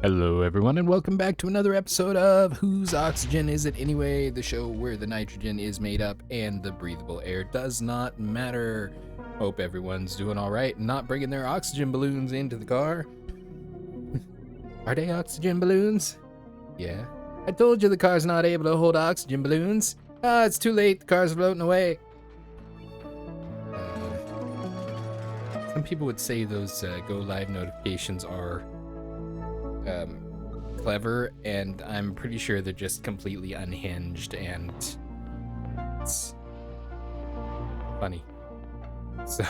Hello, everyone, and welcome back to another episode of Whose Oxygen Is It Anyway? The show where the nitrogen is made up and the breathable air does not matter. Hope everyone's doing all right and not bringing their oxygen balloons into the car. Are they oxygen balloons? Yeah. I told you the car's not able to hold oxygen balloons. Ah, it's too late. The car's floating away. Some people would say those go live notifications are clever, and I'm pretty sure they're just completely unhinged, and it's funny. So,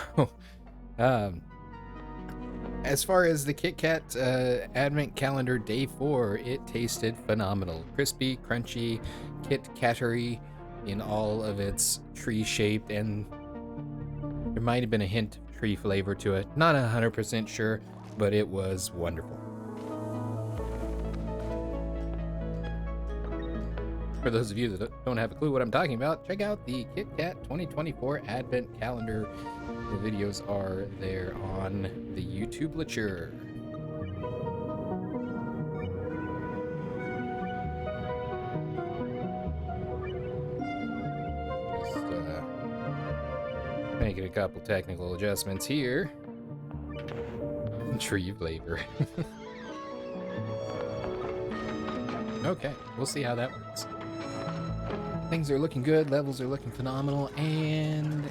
as far as the Kit Kat Advent Calendar Day 4, it tasted phenomenal. Crispy, crunchy, Kit Kattery in all of its tree shape, and there might have been a hint of tree flavor to it. Not 100% sure, but it was wonderful. For those of you that don't have a clue what I'm talking about, check out the Kit Kat 2024 Advent Calendar. The videos are there on the YouTube Literature. Just making a couple technical adjustments here. Tree flavor. Okay, we'll see how that works. Things are looking good, levels are looking phenomenal, and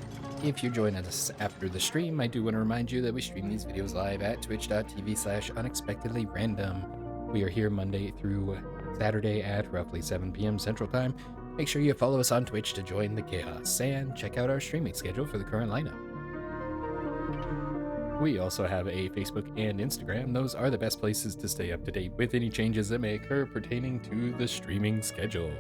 if you're joining us after the stream, I do want to remind you that we stream these videos live at twitch.tv/unexpectedlyrandom. We are here Monday through Saturday at roughly 7 p.m. Central Time. Make sure you follow us on Twitch to join the chaos, and check out our streaming schedule for the current lineup. We also have a Facebook and Instagram. Those are the best places to stay up to date with any changes that may occur pertaining to the streaming schedule.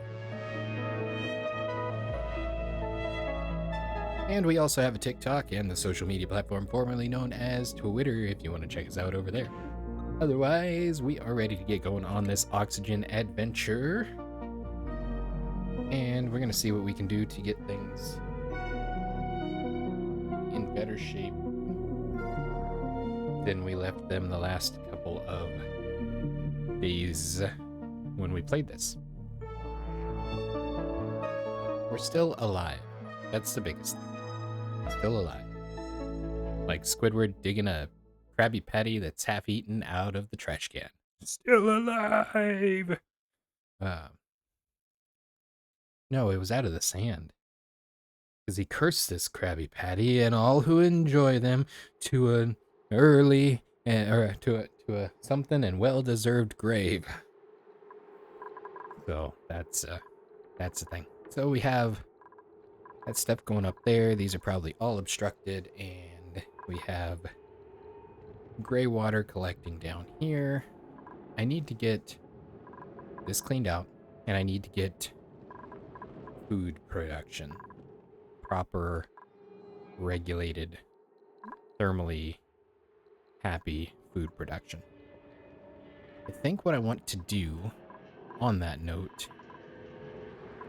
And we also have a TikTok and the social media platform formerly known as Twitter if you want to check us out over there. Otherwise, we are ready to get going on this oxygen adventure. And we're going to see what we can do to get things in better shape than we left them the last couple of days when we played this. We're still alive. That's the biggest thing. Still alive. Like Squidward digging a Krabby Patty that's half eaten out of the trash can. Still alive! No, it was out of the sand. Because he cursed this Krabby Patty and all who enjoy them to an early, or to a something and well-deserved grave. So that's the thing. So we have that stuff going up there. These are probably all obstructed, and we have gray water collecting down here. I need to get this cleaned out, and I need to get food production. Proper, regulated, thermally happy food production. I think what I want to do on that note,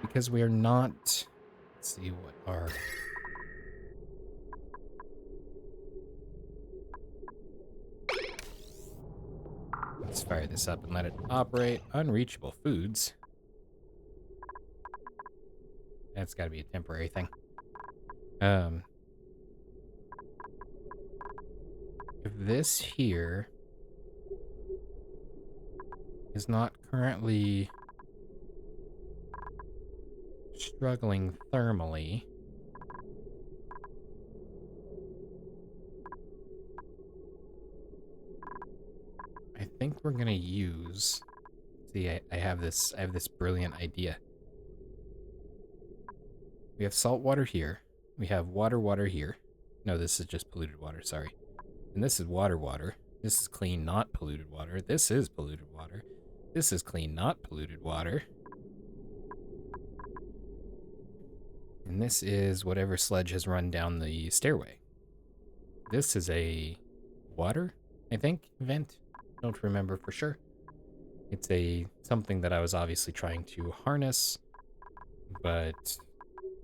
because we are not... Let's see what our... Let's fire this up and let it operate. Unreachable foods. That's got to be a temporary thing. If this here is not currently struggling thermally, I think we're gonna use... See, I have this brilliant idea. We have salt water here. We have water here. No, this is just polluted water, sorry. And this is water. This is clean, not polluted water. This is polluted water. This is clean, not polluted water. And this is whatever sludge has run down the stairway. This is a water, I think, vent. Don't remember for sure. It's something that I was obviously trying to harness, but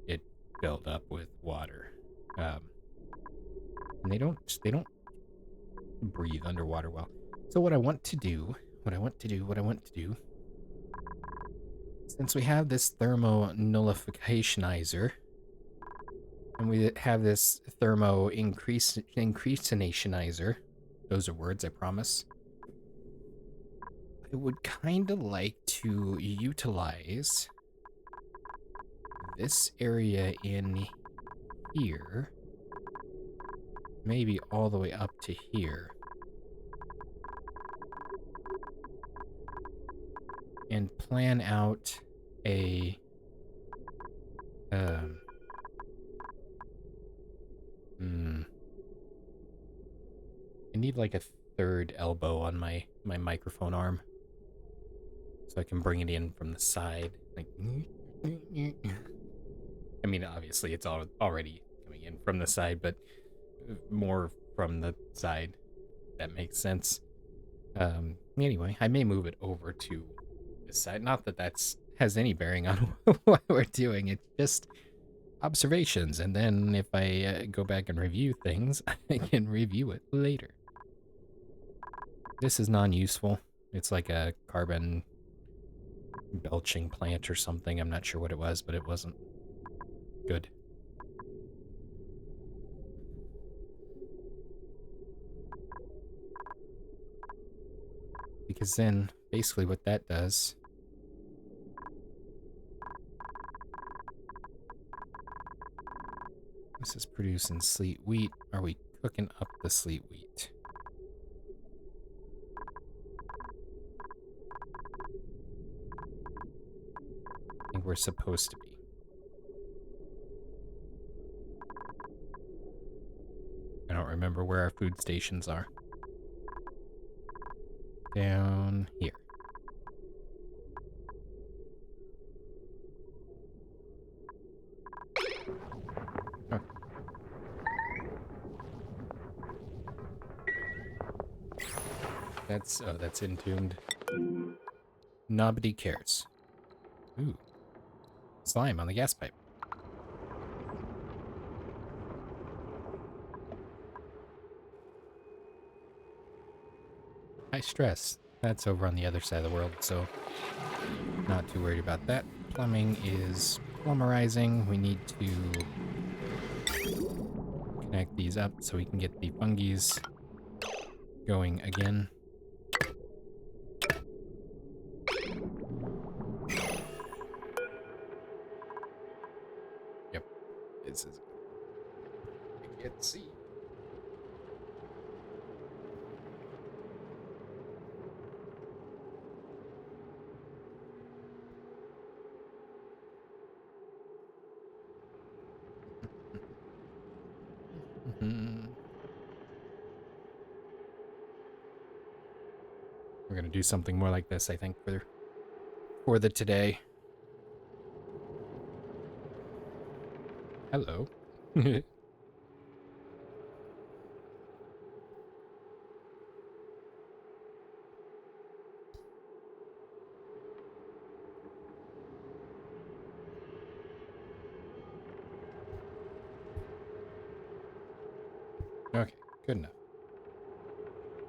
it filled up with water. And they don't breathe underwater well. So what I want to do Since we have this thermo nullificationizer, and we have this thermo increasationizer, those are words, I promise. I would kind of like to utilize this area in here, maybe all the way up to here, and plan out a I need like a third elbow on my microphone arm, so I can bring it in from the side. Like, I mean, obviously it's already coming in from the side, but more from the side. That makes sense. Anyway, I may move it over to this side. Not that that's has any bearing on what we're doing. It's just observations, and then if I go back and review things, I can review it later. This is non-useful. It's like a carbon belching plant or something. I'm not sure what it was, but it wasn't good. Because then, basically what that does... This is producing sleet wheat. Are we cooking up the sleet wheat? I think we're supposed to be. I don't remember where our food stations are. Down here. Okay. That's entombed. Nobody cares. Ooh. Slime on the gas pipe. High stress. That's over on the other side of the world, so not too worried about that. Plumbing is plumerizing. We need to connect these up so we can get the fungies going again. Yep, this is. I can't see. We're gonna do something more like this, I think, for the today. Hello. Okay, good enough.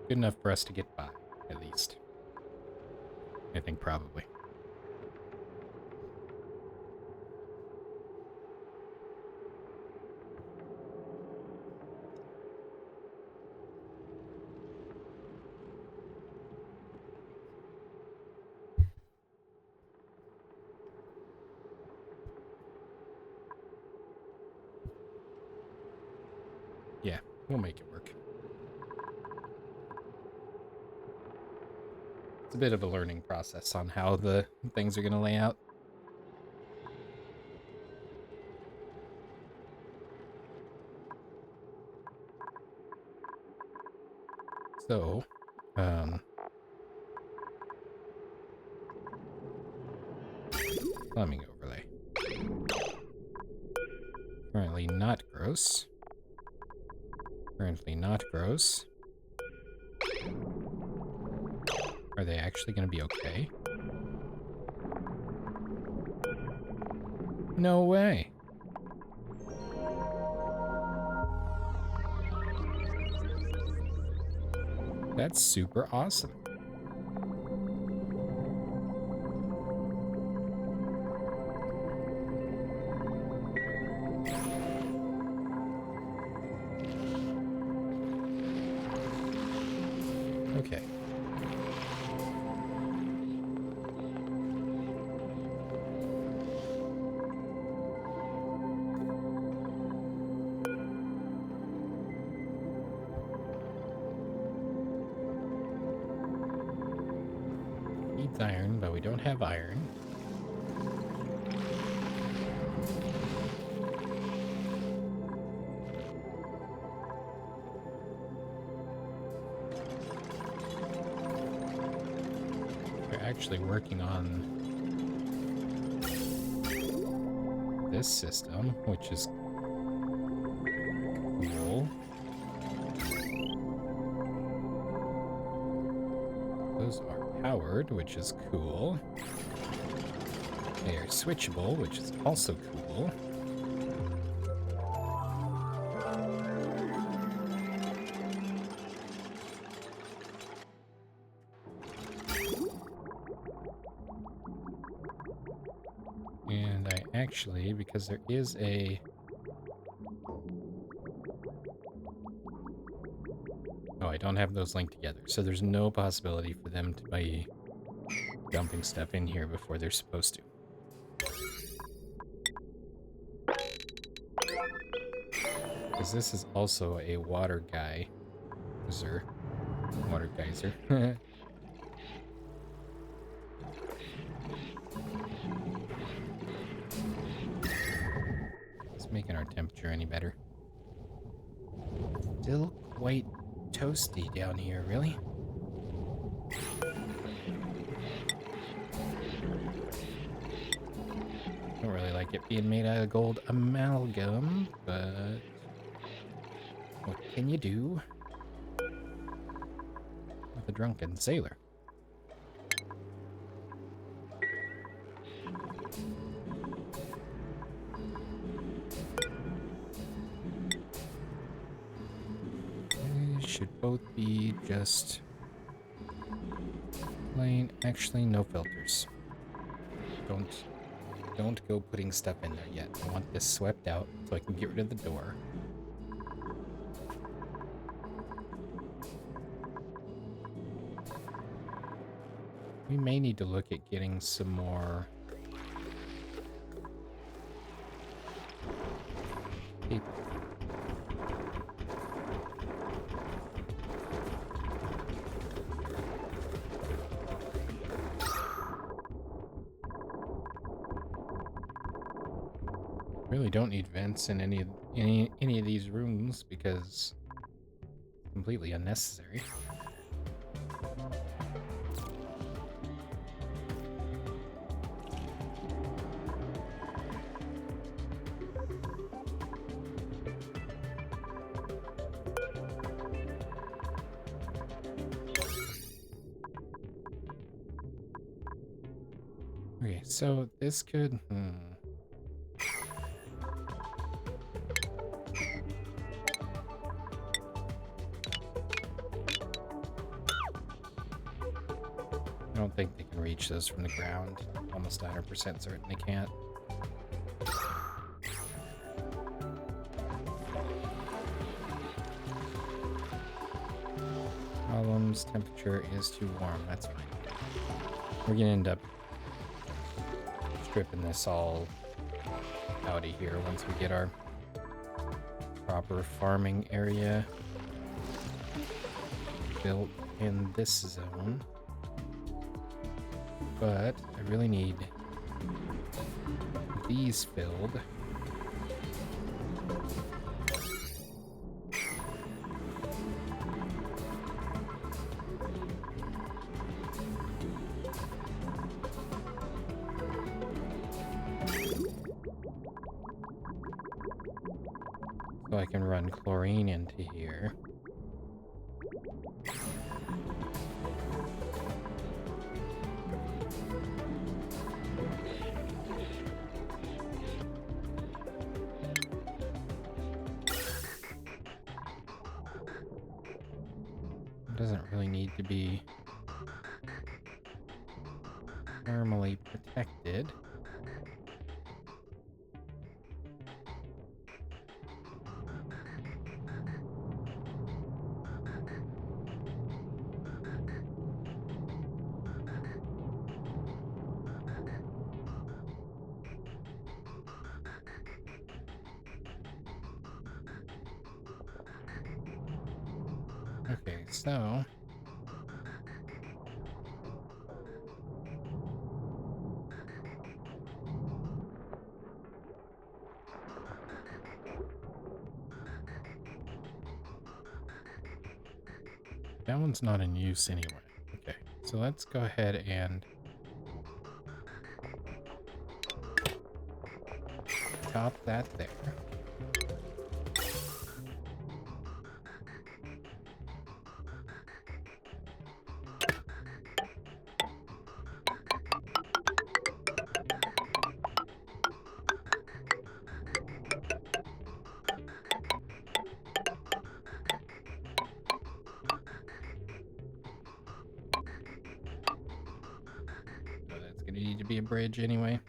Good enough for us to get by, at least. I think probably. Yeah, we'll make it work. It's a bit of a learning process on how the things are going to lay out. So, plumbing overlay. Currently not gross. Currently not gross. Are they actually going to be okay? No way. That's super awesome. Okay. Needs iron, but we don't have iron. We're actually working on this system, which is cool. Those are powered, which is cool. They are switchable, which is also cool. And I actually, because there is a... Oh, I don't have those linked together, so there's no possibility for them to be dumping stuff in here before they're supposed to. Because this is also a water geyser. Water geyser. It's making our temperature any better. Still quite toasty down here, really? Don't really like it being made out of gold amalgam, but what can you do with a drunken sailor? They should both be just plain, actually no filters. Don't go putting stuff in there yet. I want this swept out so I can get rid of the door. We may need to look at getting some more paper. Really don't need vents in any of these rooms because it's completely unnecessary. Okay, so this could... I don't think they can reach those from the ground. Almost 100% certain they can't. Problems, temperature is too warm. That's fine. We're gonna end up stripping this all out of here once we get our proper farming area built in this zone. But I really need these filled. So I can run chlorine into here. It doesn't really need to be thermally protected. Okay, so that one's not in use anyway. Okay, so let's go ahead and top that there. So that's going to need to be a bridge anyway.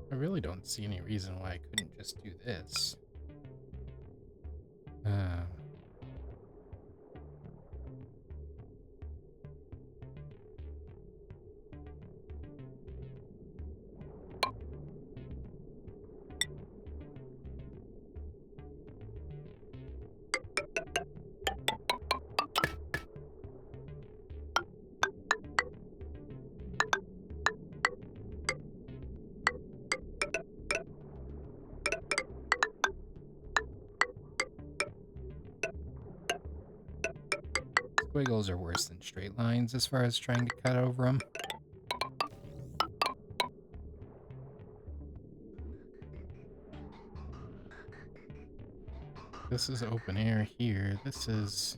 I really don't see any reason why I couldn't just do this. Um, Squiggles are worse than straight lines as far as trying to cut over them. This is open air here. This is...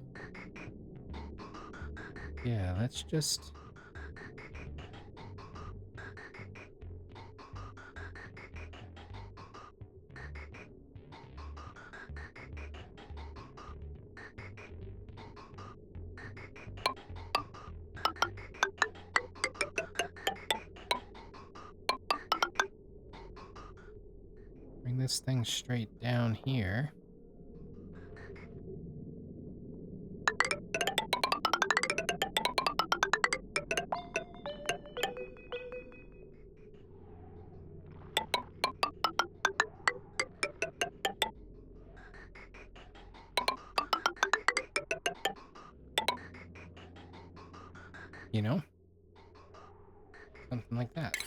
Yeah, let's just... bring this thing straight down here. You know? Something like that.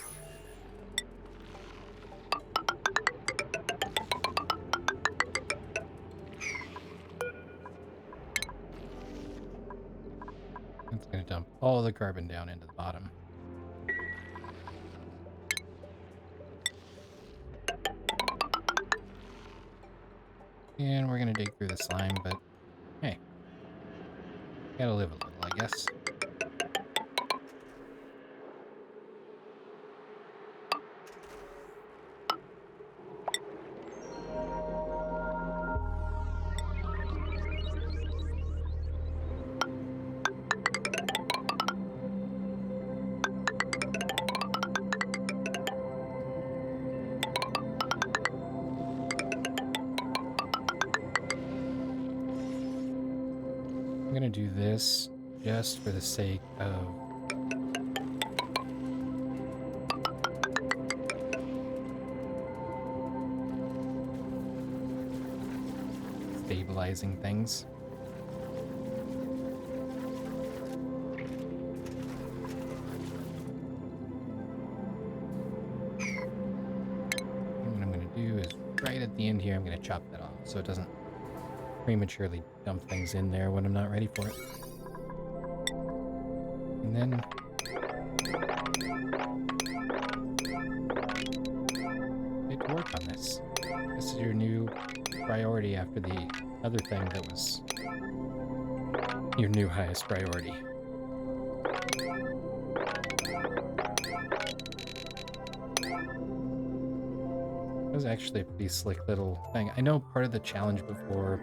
It's going to dump all the carbon down into the bottom. And we're going to dig through the slime, but hey, gotta live a little, I guess. I'm gonna do this just for the sake of stabilizing things. And what I'm going to do is right at the end here, I'm going to chop that off so it doesn't prematurely dump things in there when I'm not ready for it. And then get to work on this. This is your new priority after the other thing that was your new highest priority. That was actually a pretty slick little thing. I know part of the challenge before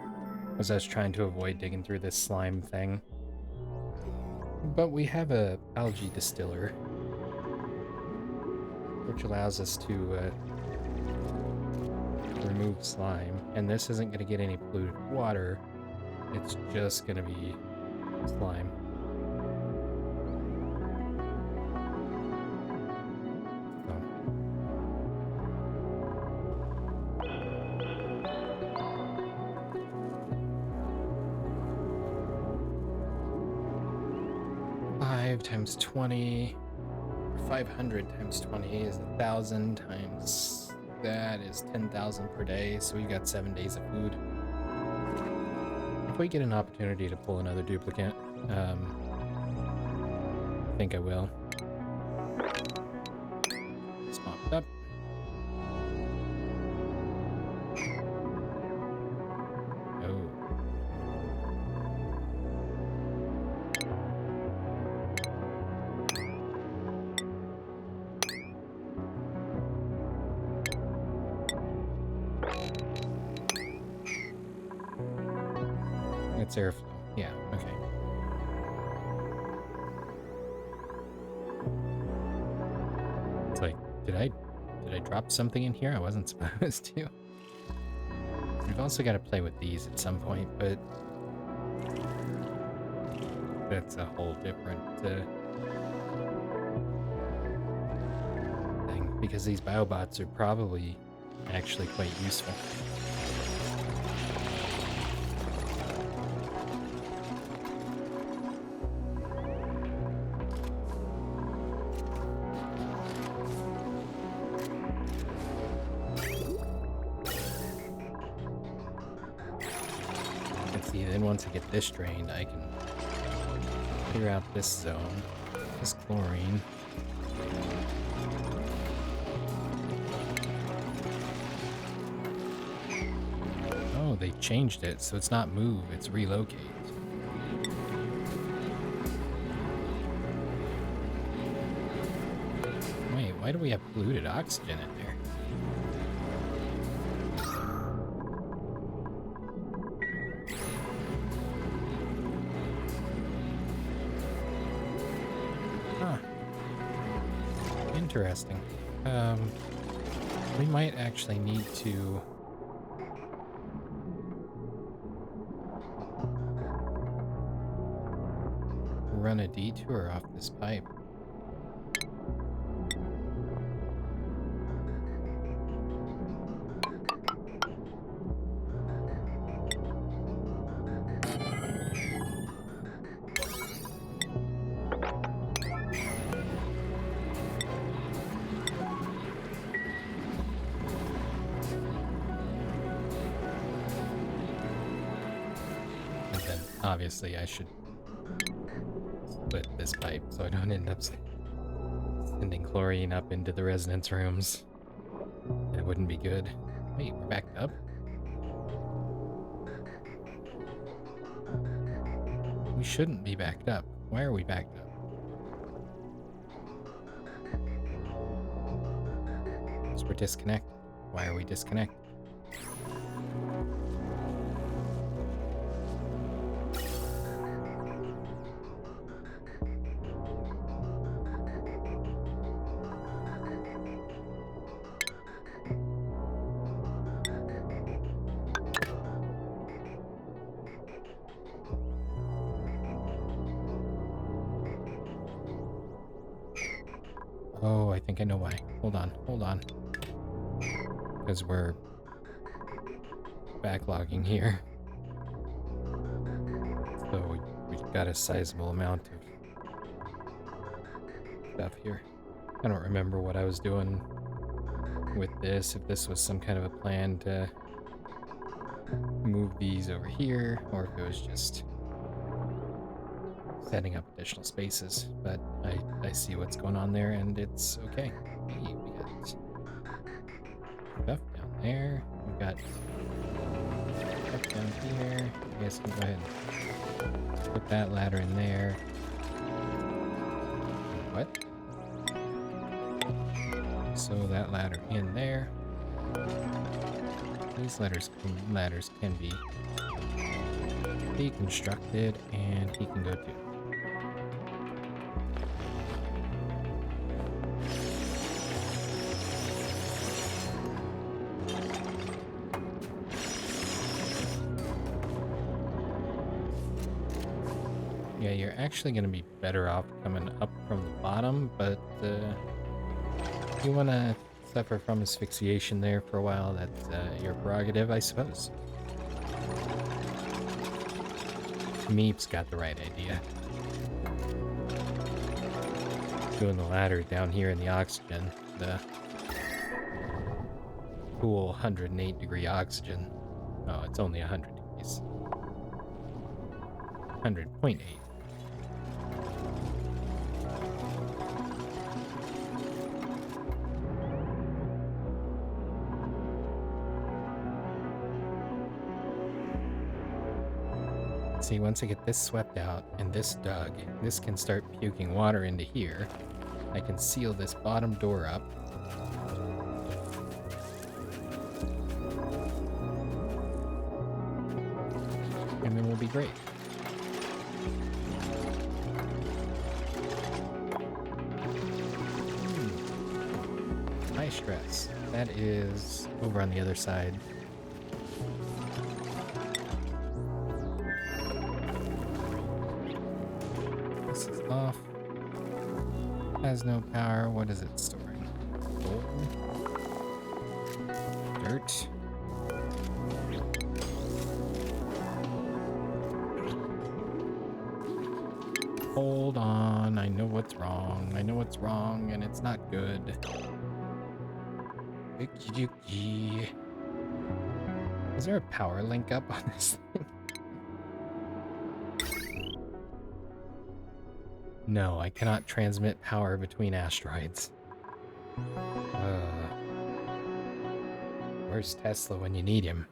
was I was trying to avoid digging through this slime thing. But we have a algae distiller, which allows us to remove slime. And this isn't going to get any polluted water. It's just going to be slime. So 5 times 20, or 500 times 20 is 1,000 times that is 10,000 per day. So we've got 7 days of food. If we get an opportunity to pull another duplicant, I think I will. It's popped up. Oh. It's airflow. Yeah, okay. It's like, did I drop something in here I wasn't supposed to? We've also got to play with these at some point, but that's a whole different thing, because these biobots are probably actually quite useful. See, then once I get this drained, I can clear out this zone, this chlorine. Oh, they changed it, so it's not move, it's relocate. Wait, why do we have polluted oxygen in there? Interesting. We might actually need to run a detour off this pipe. Obviously, I should split this pipe so I don't end up sending chlorine up into the residence rooms. That wouldn't be good. Wait, we're backed up? We shouldn't be backed up. Why are we backed up? Because we're disconnected. Why are we disconnected? Oh, I think I know why. Hold on, hold on. Because we're backlogging here. got a sizable amount of stuff here. I don't remember what I was doing with this, if this was some kind of a plan to move these over here, or if it was just setting up additional spaces, but I see what's going on there, and it's okay. Hey, we got stuff down there. We've got stuff down here. I guess we can go ahead and put that ladder in there. What? So that ladder in there. These ladders can be deconstructed, and he can go too. Yeah, you're actually going to be better off coming up from the bottom, but if you want to suffer from asphyxiation there for a while, that's your prerogative, I suppose. Meep's got the right idea. Doing the ladder down here in the oxygen, the cool 108 degree oxygen. Oh, it's only 100 degrees. 100.8. See, once I get this swept out and this dug, this can start puking water into here. I can seal this bottom door up. And then we'll be great. High stress. That is over on the other side. This is off. Has no power. What is it storing? Coal? Dirt? Hold on. I know what's wrong. I know what's wrong, and it's not good. Is there a power link up on this thing? No, I cannot transmit power between asteroids. Where's Tesla when you need him?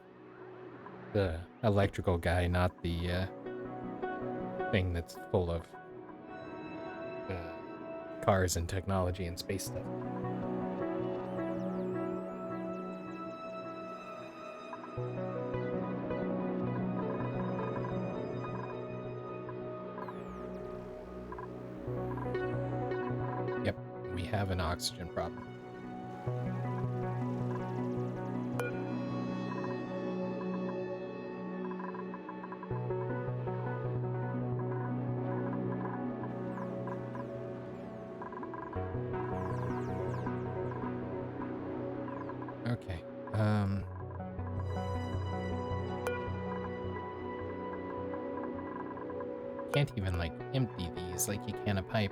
The electrical guy, not the thing that's full of cars and technology and space stuff. Yep, we have an oxygen problem. Okay. Can't even, like, empty these like you can a pipe.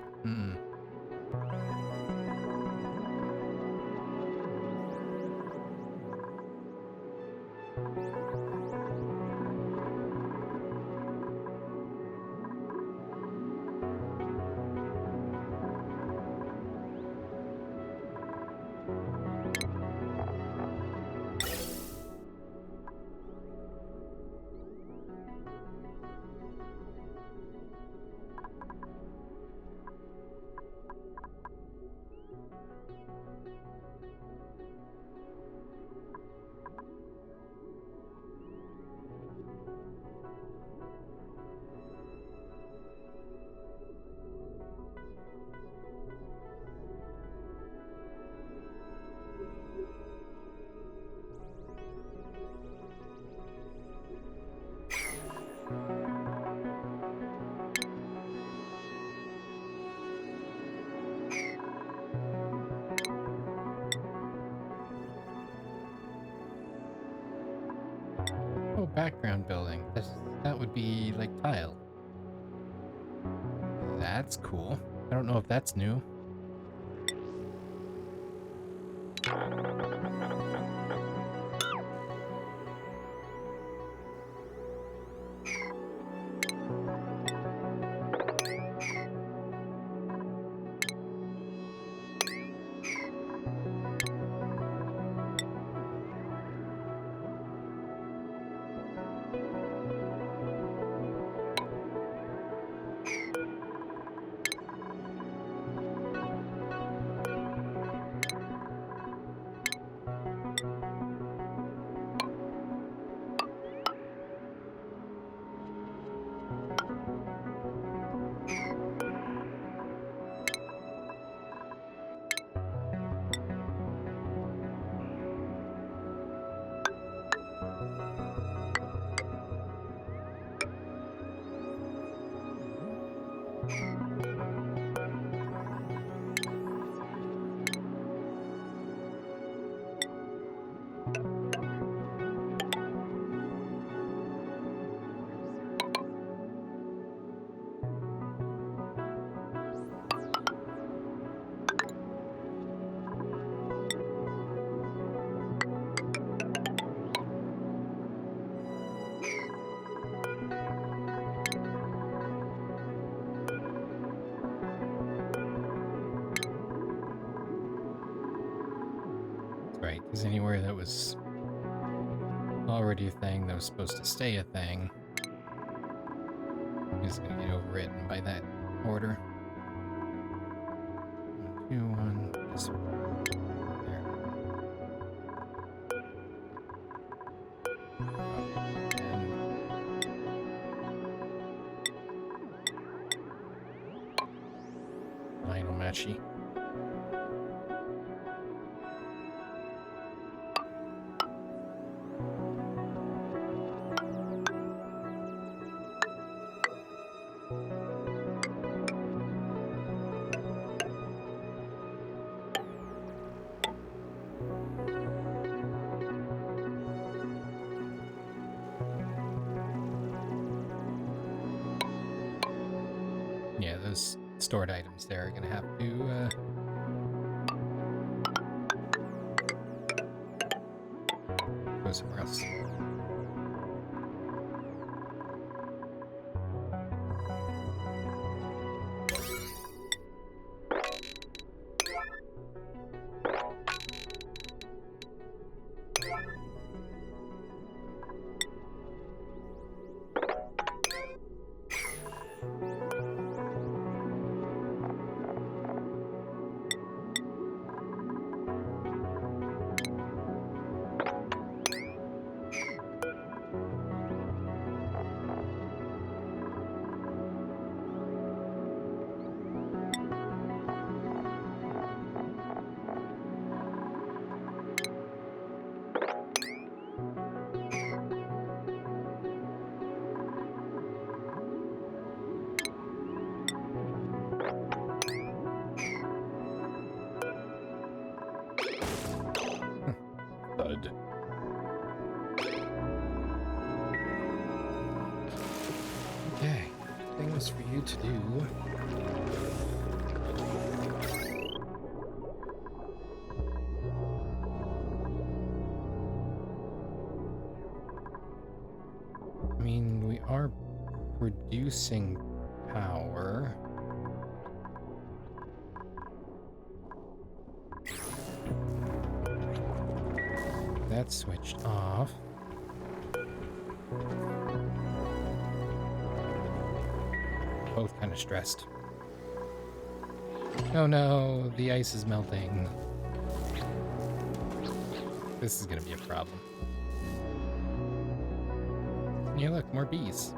Oh, background building. That would be like tile. That's cool. I don't know if that's new. Right, because anywhere that was already a thing that was supposed to stay a thing is going to get overwritten by that order. 1, 2, 1, this one. There. And Lionel Matchy. Yeah, those stored items there are going to have to go somewhere else. Thud. Okay, things for you to do. I mean, we are producing power. That's switched off. Both kind of stressed. Oh no, the ice is melting. This is gonna be a problem. Yeah, look, more bees.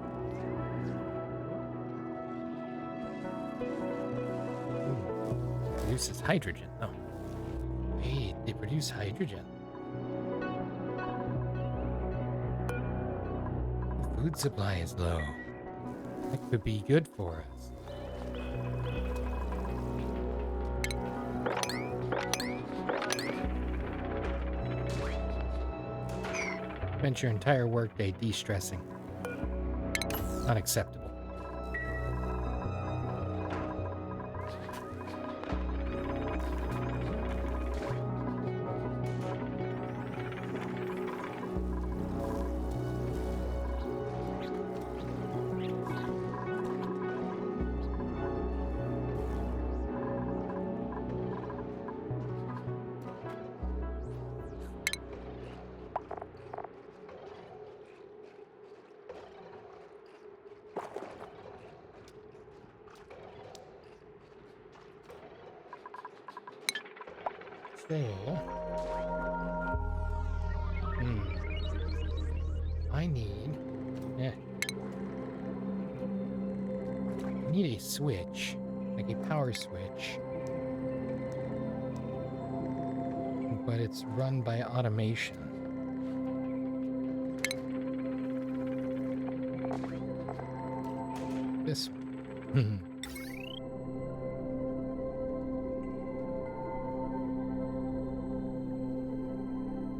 Ooh, produces hydrogen. Oh. Hey, they produce hydrogen. The food supply is low. That could be good for us. Spent your entire workday de-stressing. Unacceptable. control. I need... Yeah. I need a switch. Like a power switch. But it's run by automation. This one.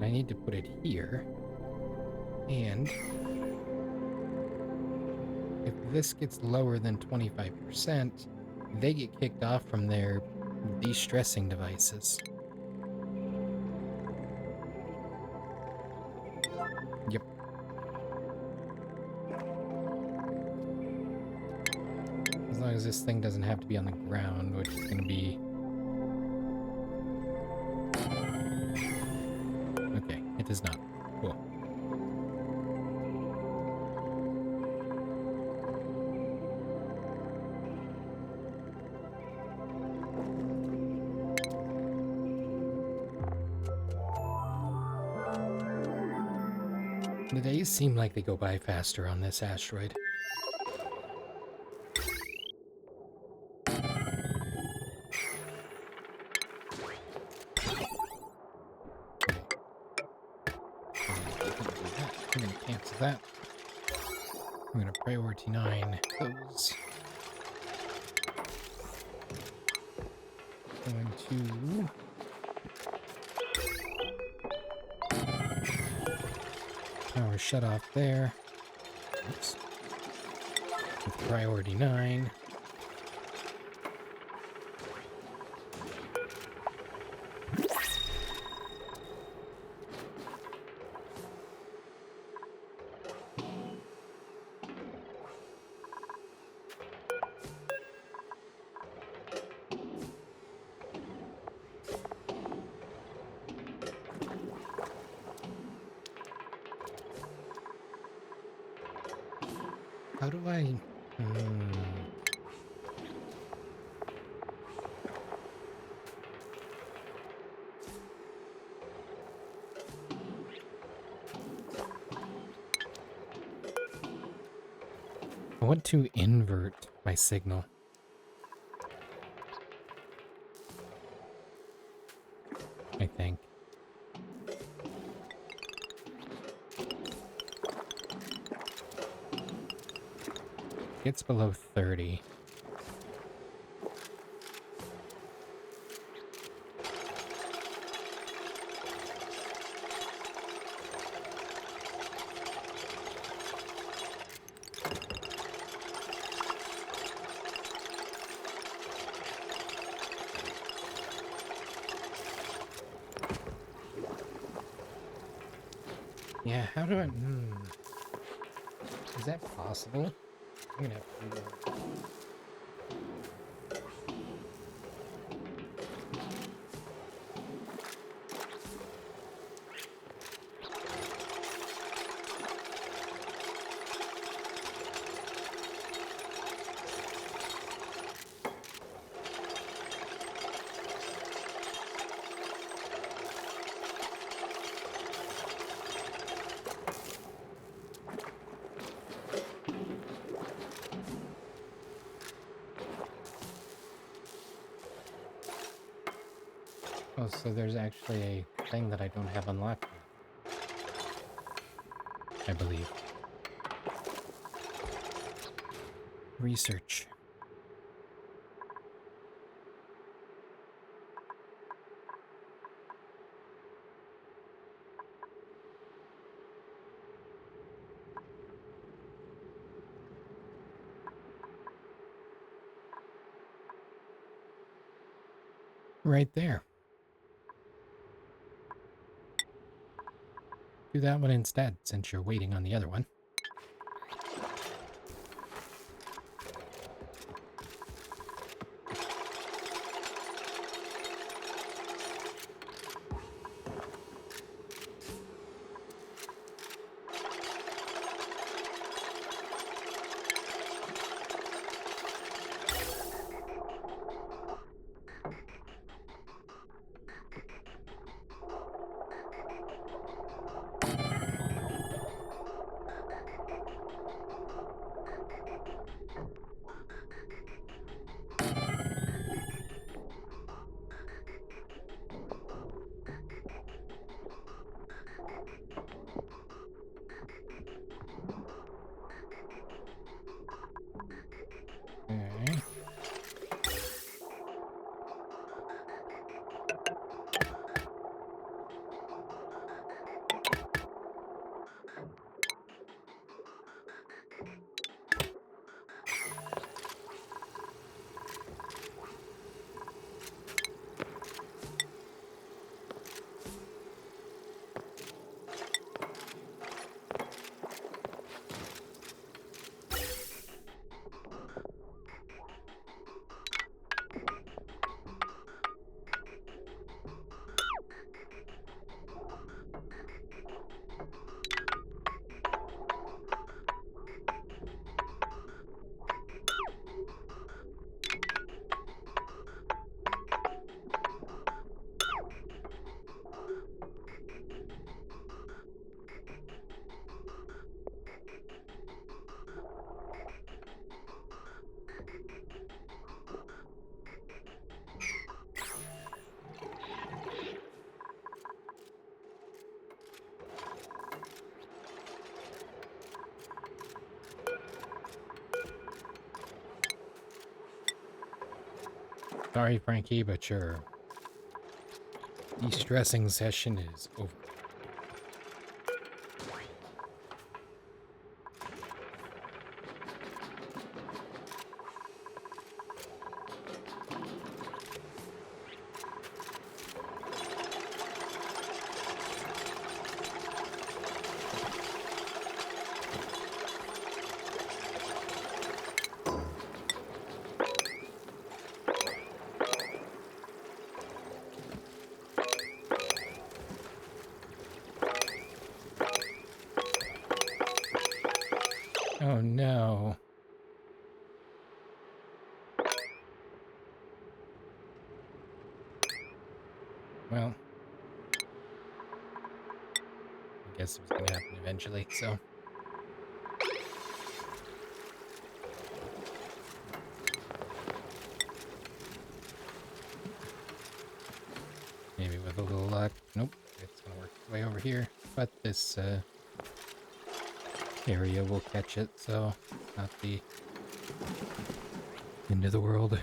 I need to put it here. And if this gets lower than 25%, they get kicked off from their de-stressing devices. Yep. As long as this thing doesn't have to be on the ground, which is going to be... Okay, it does not. Cool. The days seem like they go by faster on this asteroid. I'm going to cancel that. I'm going to priority 9 those. Going to... Power shut off there. Oops. With priority 9. How do I... I want to invert my signal. I think. Gets below 30. Yeah, how do I... Is that possible? I'm gonna have to do that. Oh, so there's actually a thing that I don't have unlocked yet, I believe. Research. Right there. Do that one instead, since you're waiting on the other one. Okay. Sorry, Frankie, but your de-stressing session is over. Oh no. Well, I guess it was gonna happen eventually, so. Maybe with a little luck. Nope, it's gonna work its way over here. But this area will catch it, so not the end of the world.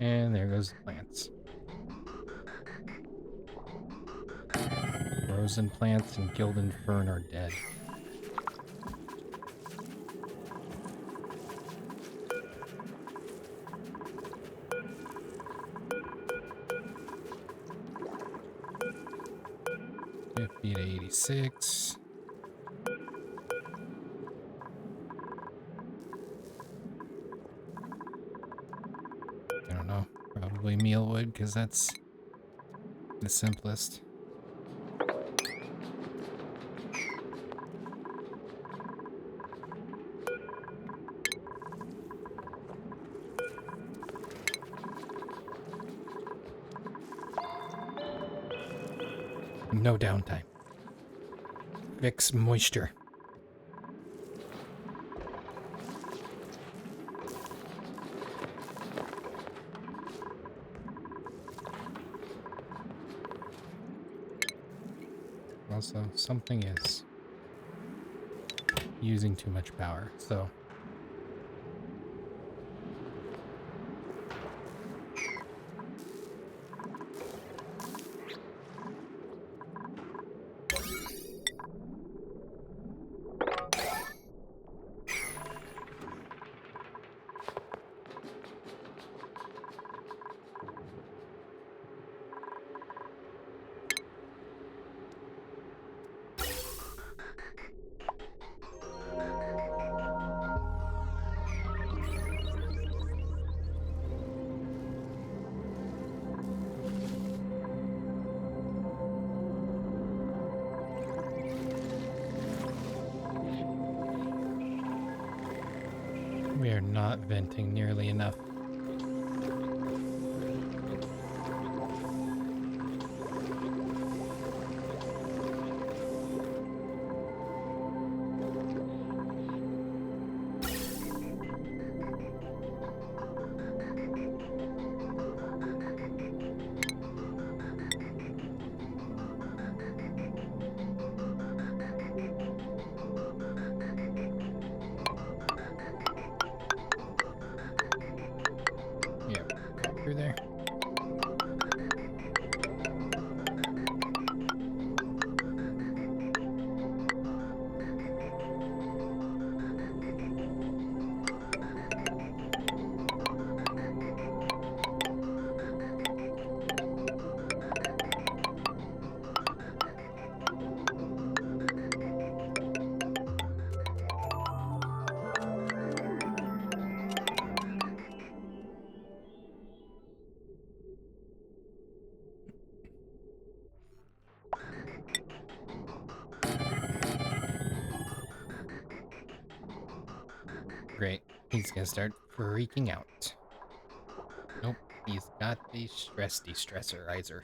And there goes the plants. Frozen plants and gilded fern are dead. $50 to $86. I don't know. Probably mealwood, because that's the simplest. No downtime. Fix moisture. Also, something is using too much power. So we are not venting nearly enough. Yeah, through there. Great. He's gonna start freaking out. Nope. He's got the stress de-stressorizer.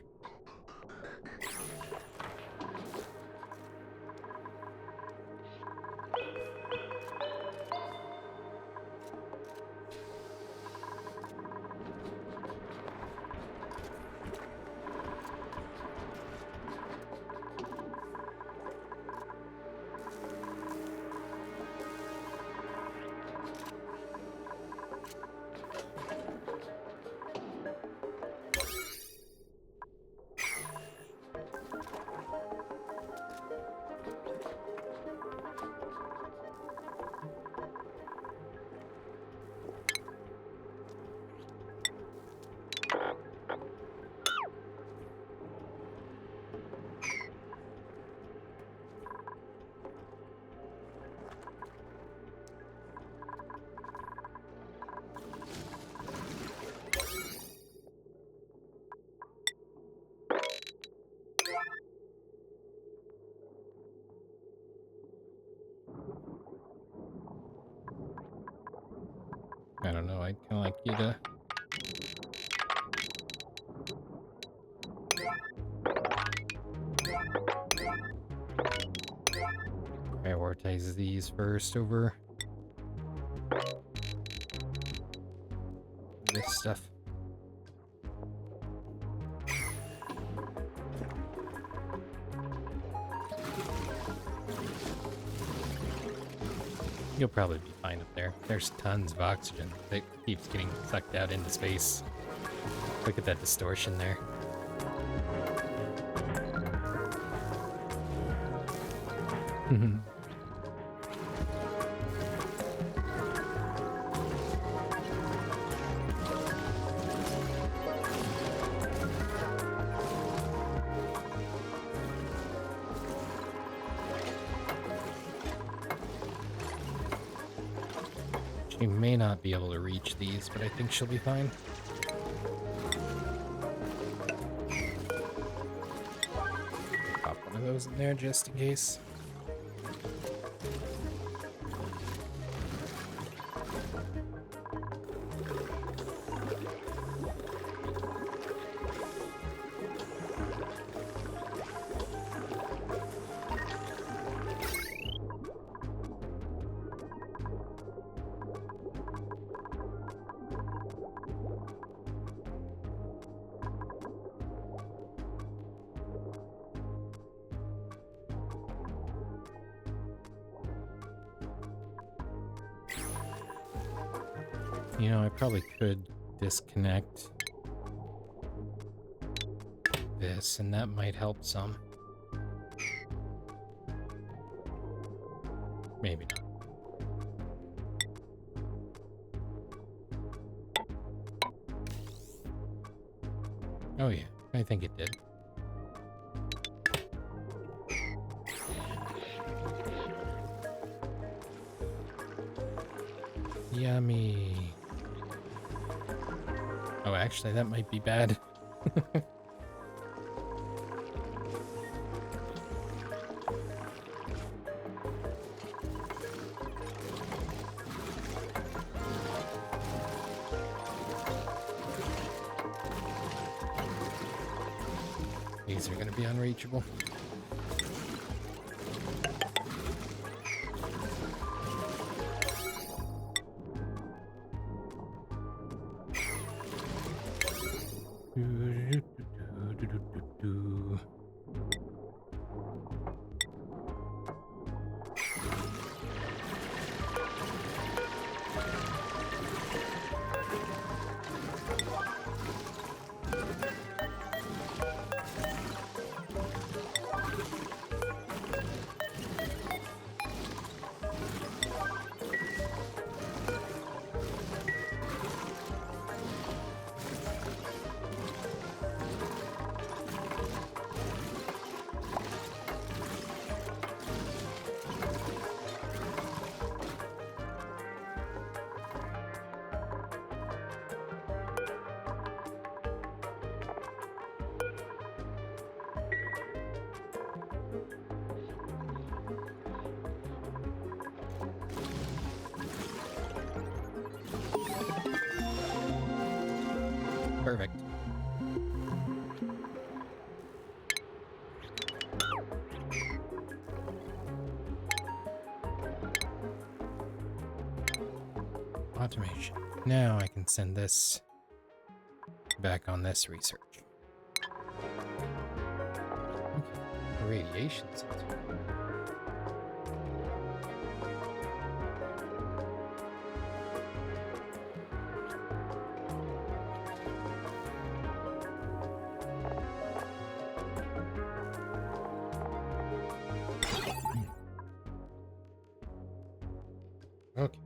I don't know. I'd kind of like you to prioritize these first over this stuff. You'll probably be fine up there. There's tons of oxygen that keeps getting sucked out into space. Look at that distortion there. She may not be able to reach these, but I think she'll be fine. Pop one of those in there just in case. You know, I probably could disconnect this, and that might help some. Maybe not. Oh yeah, I think it did. Yummy. Oh, actually, that might be bad. These are going to be unreachable. Perfect. Automation. Now I can send this back on this research. Okay. Radiation sensor. Okay.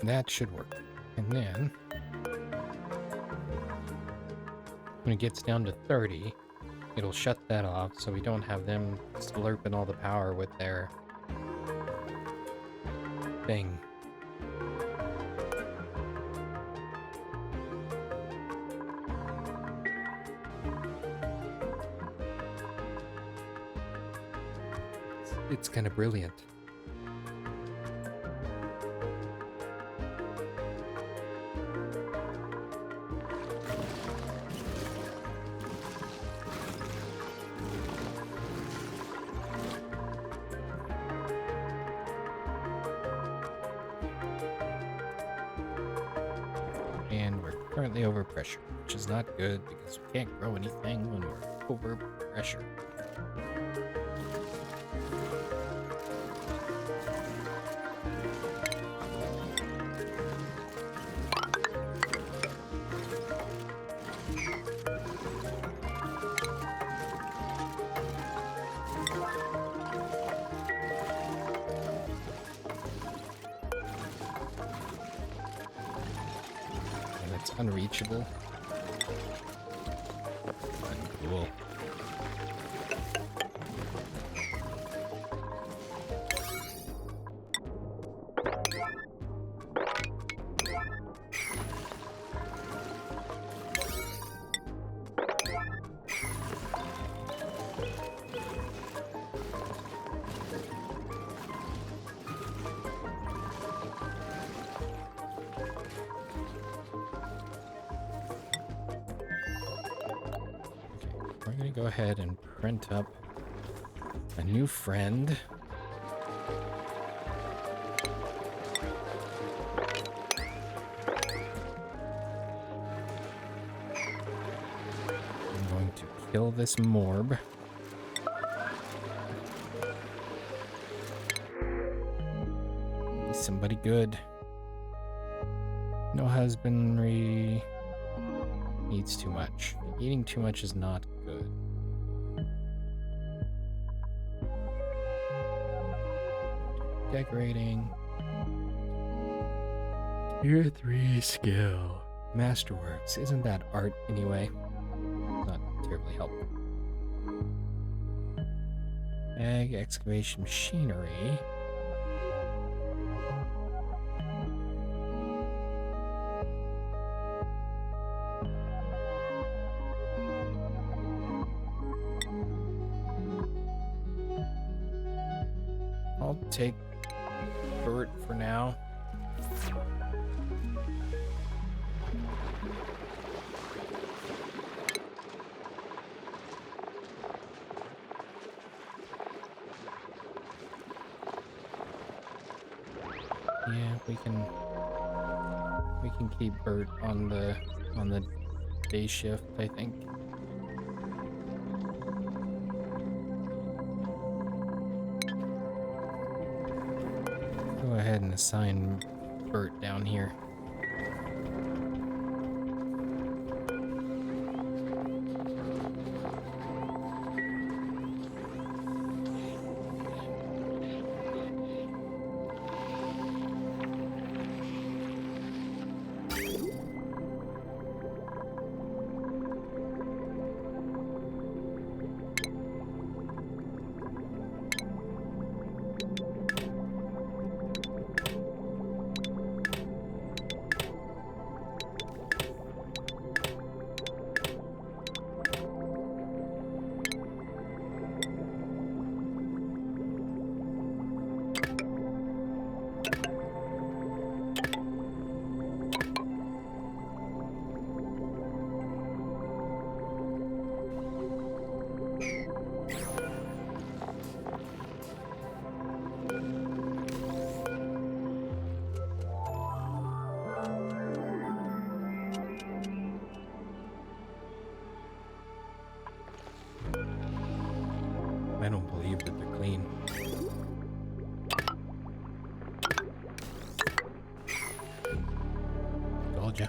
That should work. And then when it gets down to 30, it'll shut that off so we don't have them slurping all the power with their thing. It's kind of brilliant. And we're currently over pressure, which is not good because we can't grow anything when we're over pressure. It's unreachable. Cool. gonna go ahead and print up a new friend. I'm going to kill this morb. Be somebody good. No husbandry. Eats too much. Eating too much is not good. Decorating. Tier 3 skill. Masterworks. Isn't that art anyway? Not terribly helpful. Ag excavation machinery. I'll take Bert for now. Yeah, we can keep Bert on the day shift, I think. Go ahead and assign Bert down here. I don't believe that they're clean. Told ya.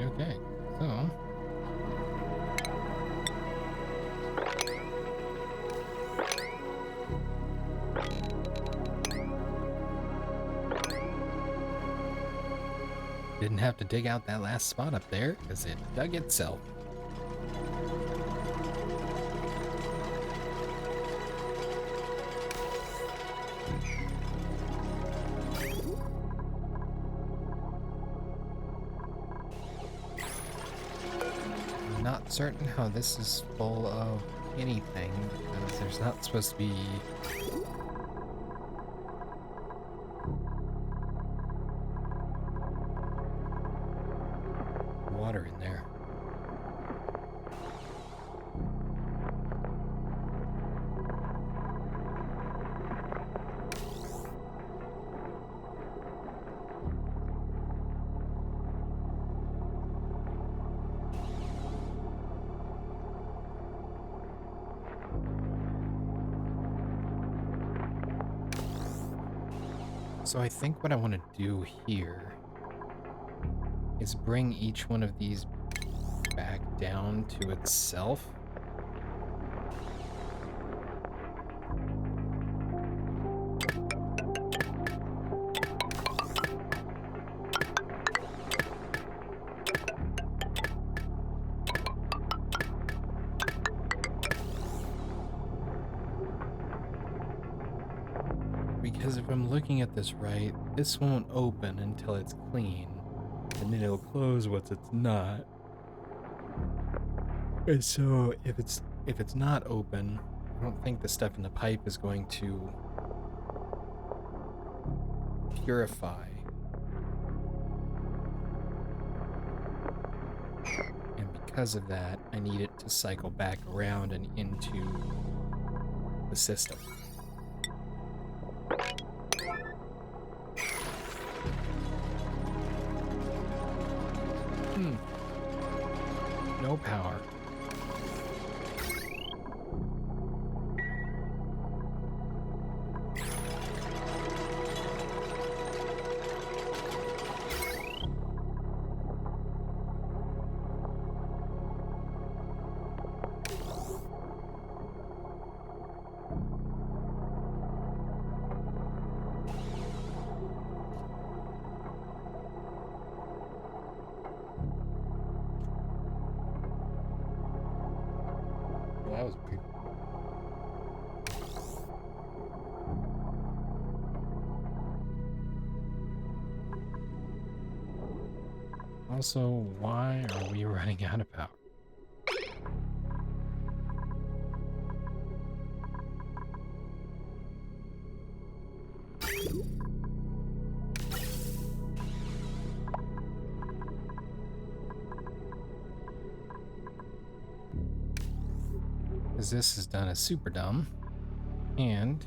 Okay, so didn't have to dig out that last spot up there because it dug itself. I'm not certain how this is full of anything because there's not supposed to be water in there. So I think what I want to do here is bring each one of these back down to itself. Because if I'm looking at this right, this won't open until it's clean, and then it'll close once it's not. And so if it's not open, I don't think the stuff in the pipe is going to purify. And because of that, I need it to cycle back around and into the system. No power. Well, that was weird. Also, why are we running out of power? Because this is done as super dumb. And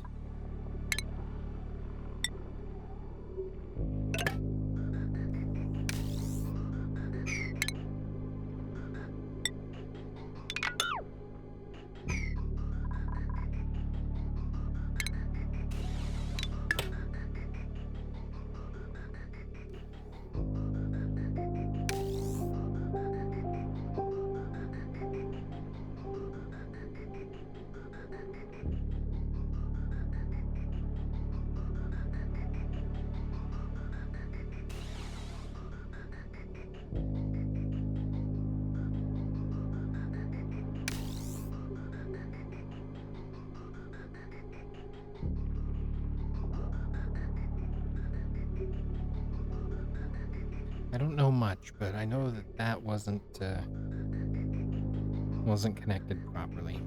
I don't know much, but I know that that wasn't connected properly.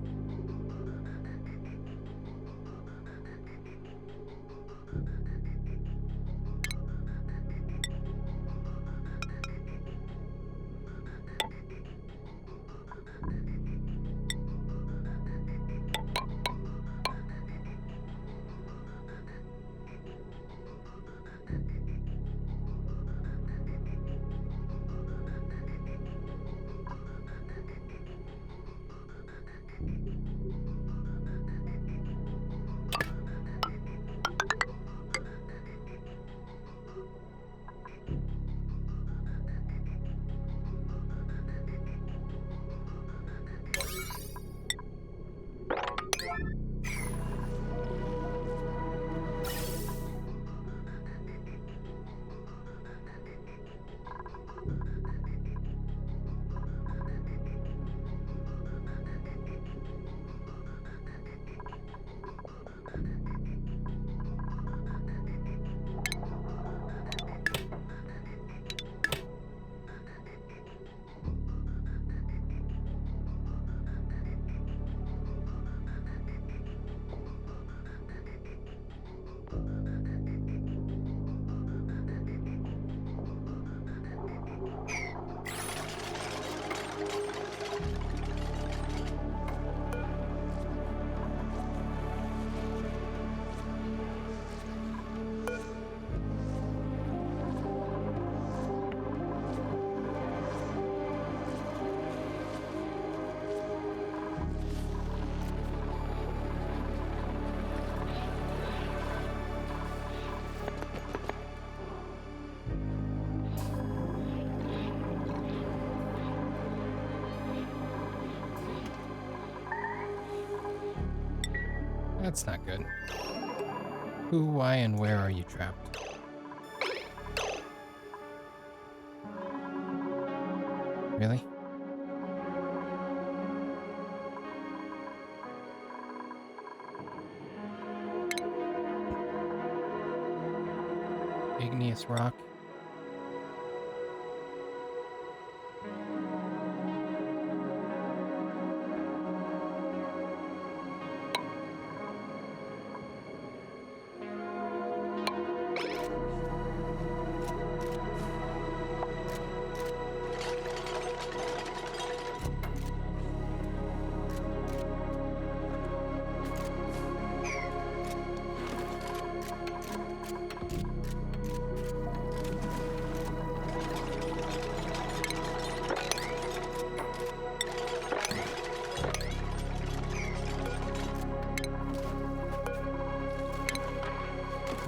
That's not good. Who, why, and where are you trapped? Really? Igneous rock.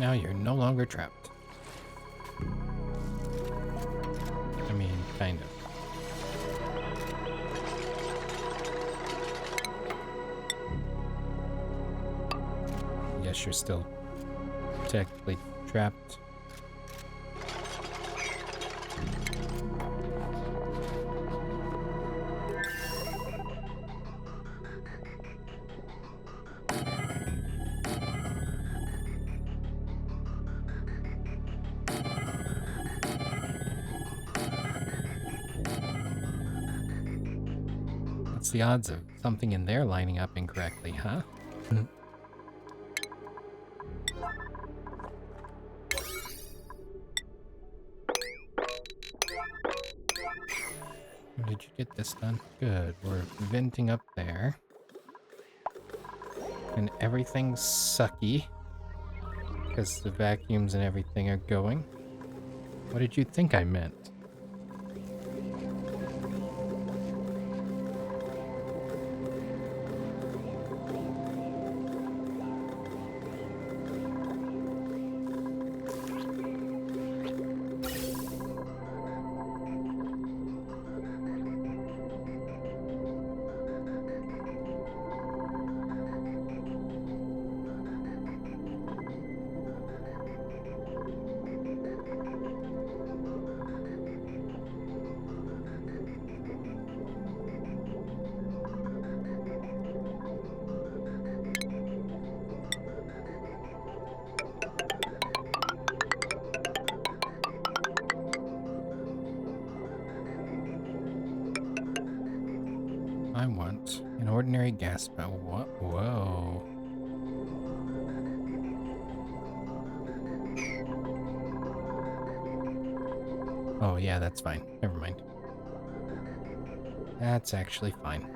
Now you're no longer trapped. I mean, kind of. Yes, you're still technically trapped. What's the odds of something in there lining up incorrectly, huh? Did you get this done? Good. We're venting up there. And everything's sucky. Because the vacuums and everything are going. What did you think I meant? I want an ordinary gas bell. What? Whoa. Oh, yeah, that's fine. Never mind. That's actually fine.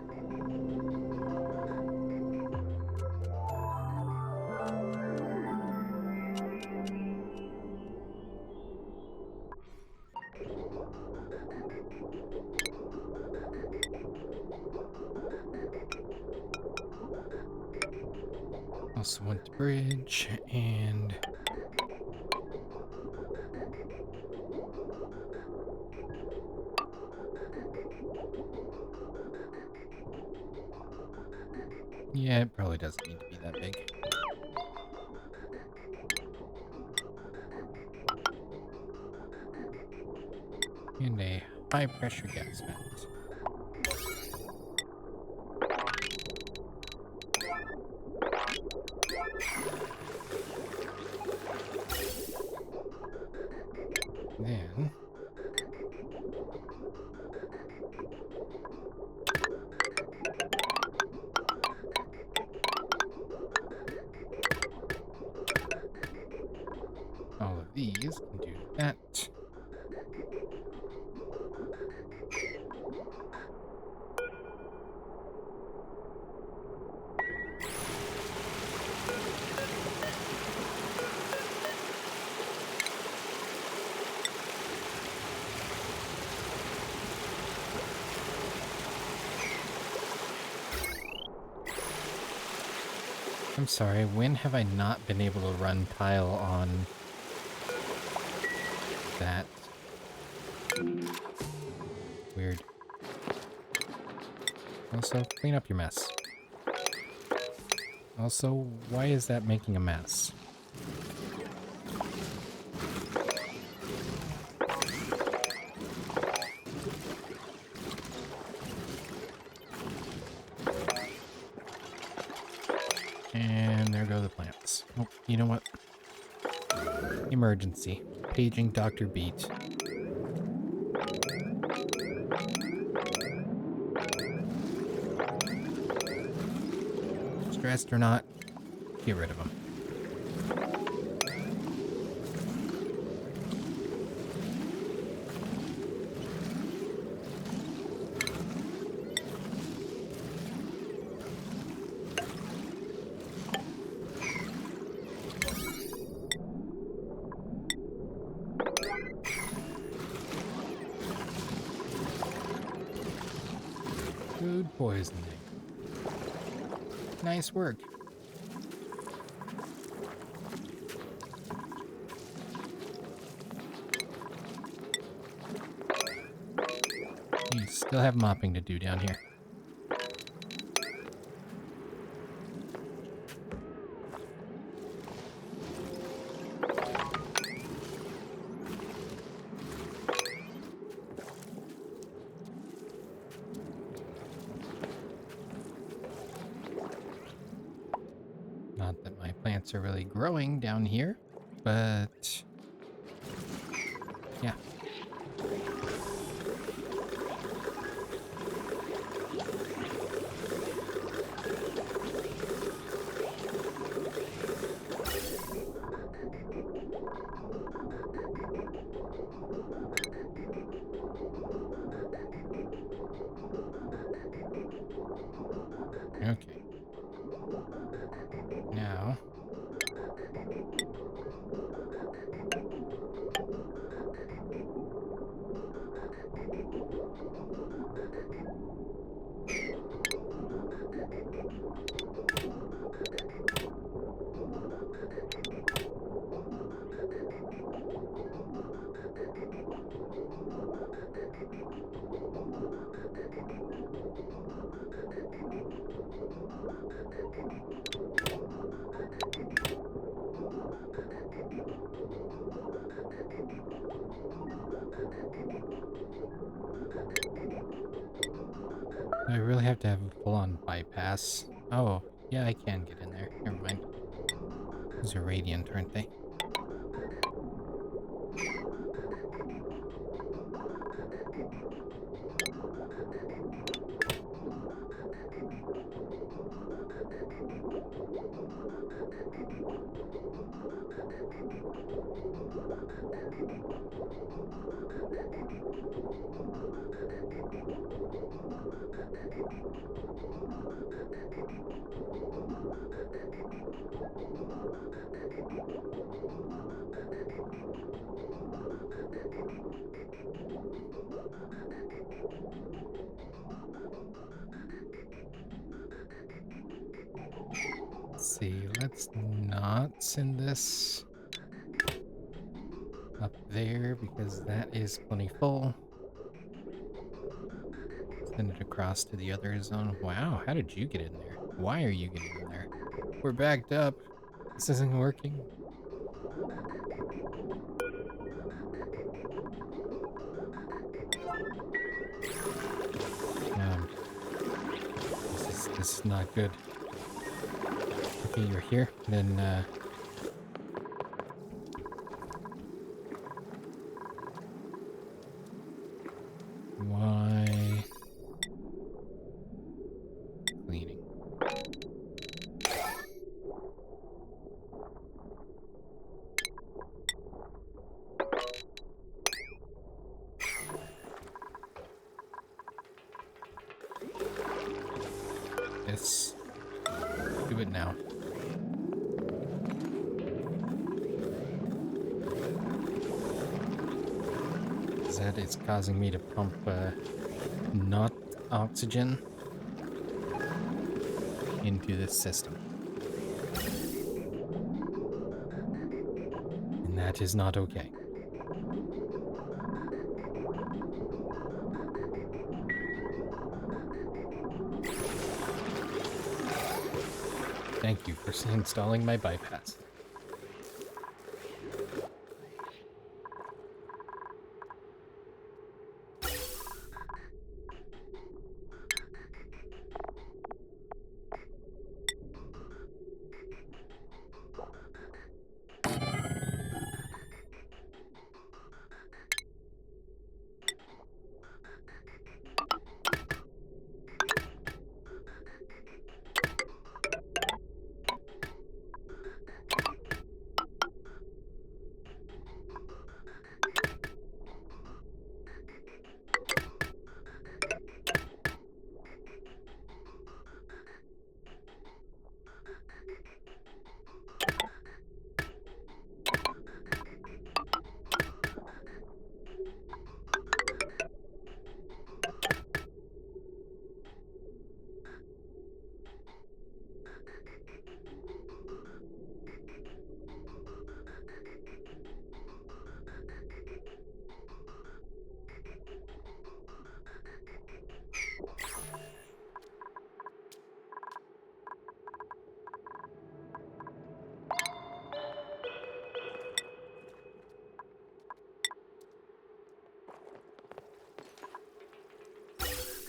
Also went to bridge and yeah, it probably doesn't need to be that big. And a high pressure gas vent. Then all of these can do that. I'm sorry, when have I not been able to run tile on that? Weird. Also, clean up your mess. Also, why is that making a mess? And there go the plants. Oh, you know what? Emergency. Paging Dr. Beat. Stressed or not, get rid of them. Food poisoning. Nice work. You still have mopping to do down here. Not that my plants are really growing down here, but yeah. Okay. Now, do I really have to have a full-on bypass? Oh, yeah, I can get in there. Never mind. Those are radiant, aren't they? Let's see, let's not send this up there because that is plenty full. Send it across to the other zone. Wow, how did you get in there? Why are you getting in there? We're backed up. This isn't working. Um, this is not good. Okay, you're here. Then why cleaning? Yes. Do it now. That is causing me to pump not oxygen into this system. And that is not okay. Thank you for installing my bypass.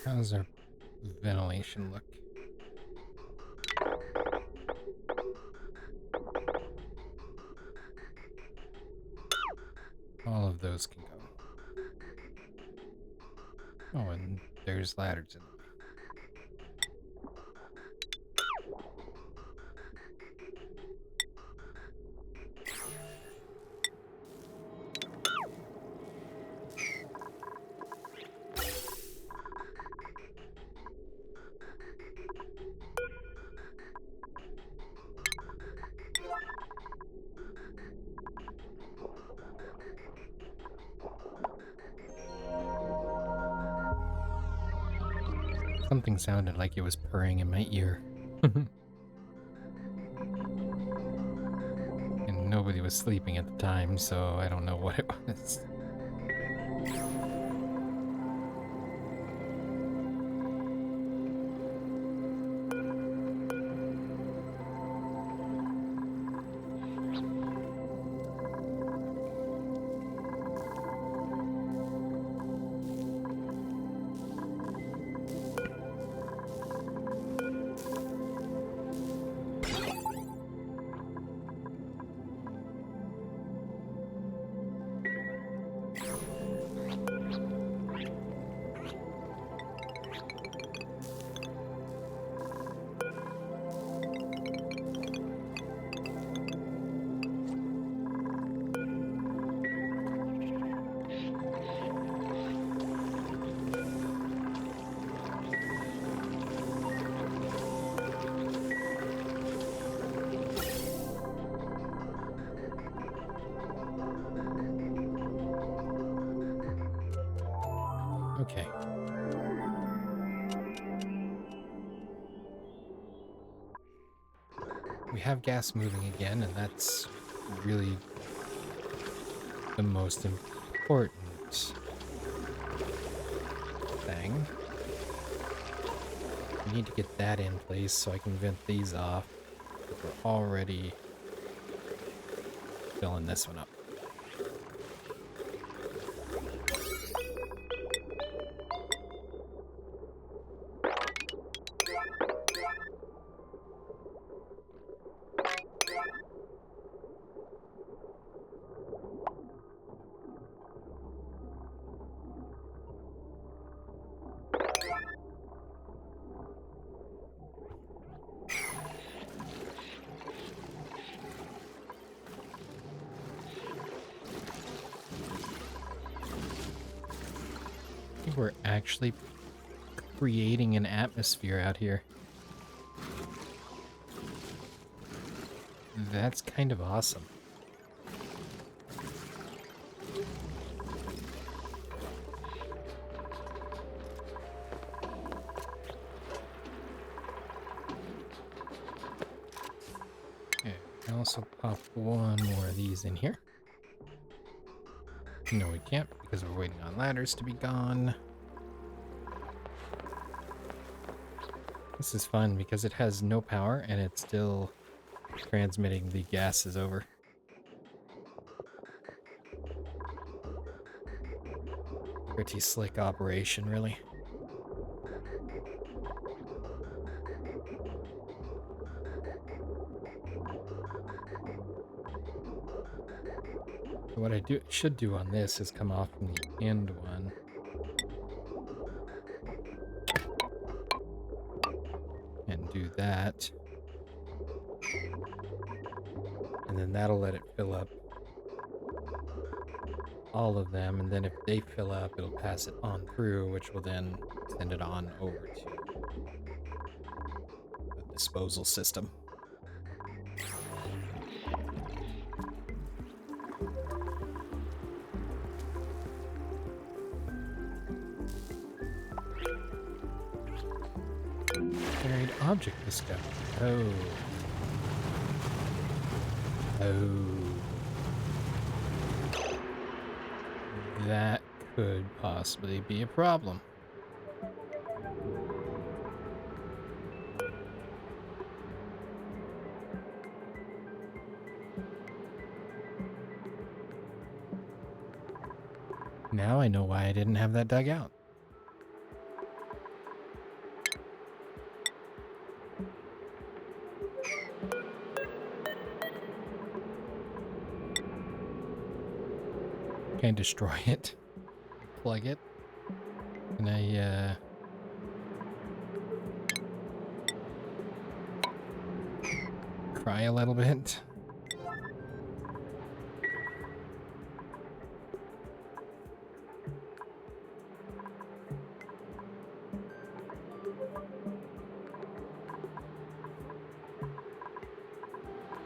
How's our ventilation look? All of those can go. Oh, and there's ladders in the way. Something sounded like it was purring in my ear. And nobody was sleeping at the time, so I don't know what it was. Okay. We have gas moving again, and that's really the most important thing. We need to get that in place so I can vent these off. But we're already filling this one up. I think we're actually creating an atmosphere out here. That's kind of awesome. Okay, I also pop one more of these in here. No, we can't because we're waiting on ladders to be gone. This is fun because it has no power and it's still transmitting the gases over. Pretty slick operation, really. So what I should do on this is come off from the end one. And do that. And then that'll let it fill up all of them. And then if they fill up, it'll pass it on through, which will then send it on over to the disposal system. Buried object discovered. Oh. That could possibly be a problem. Now I know why I didn't have that dug out. Can I destroy it? Plug it? Can I, cry a little bit?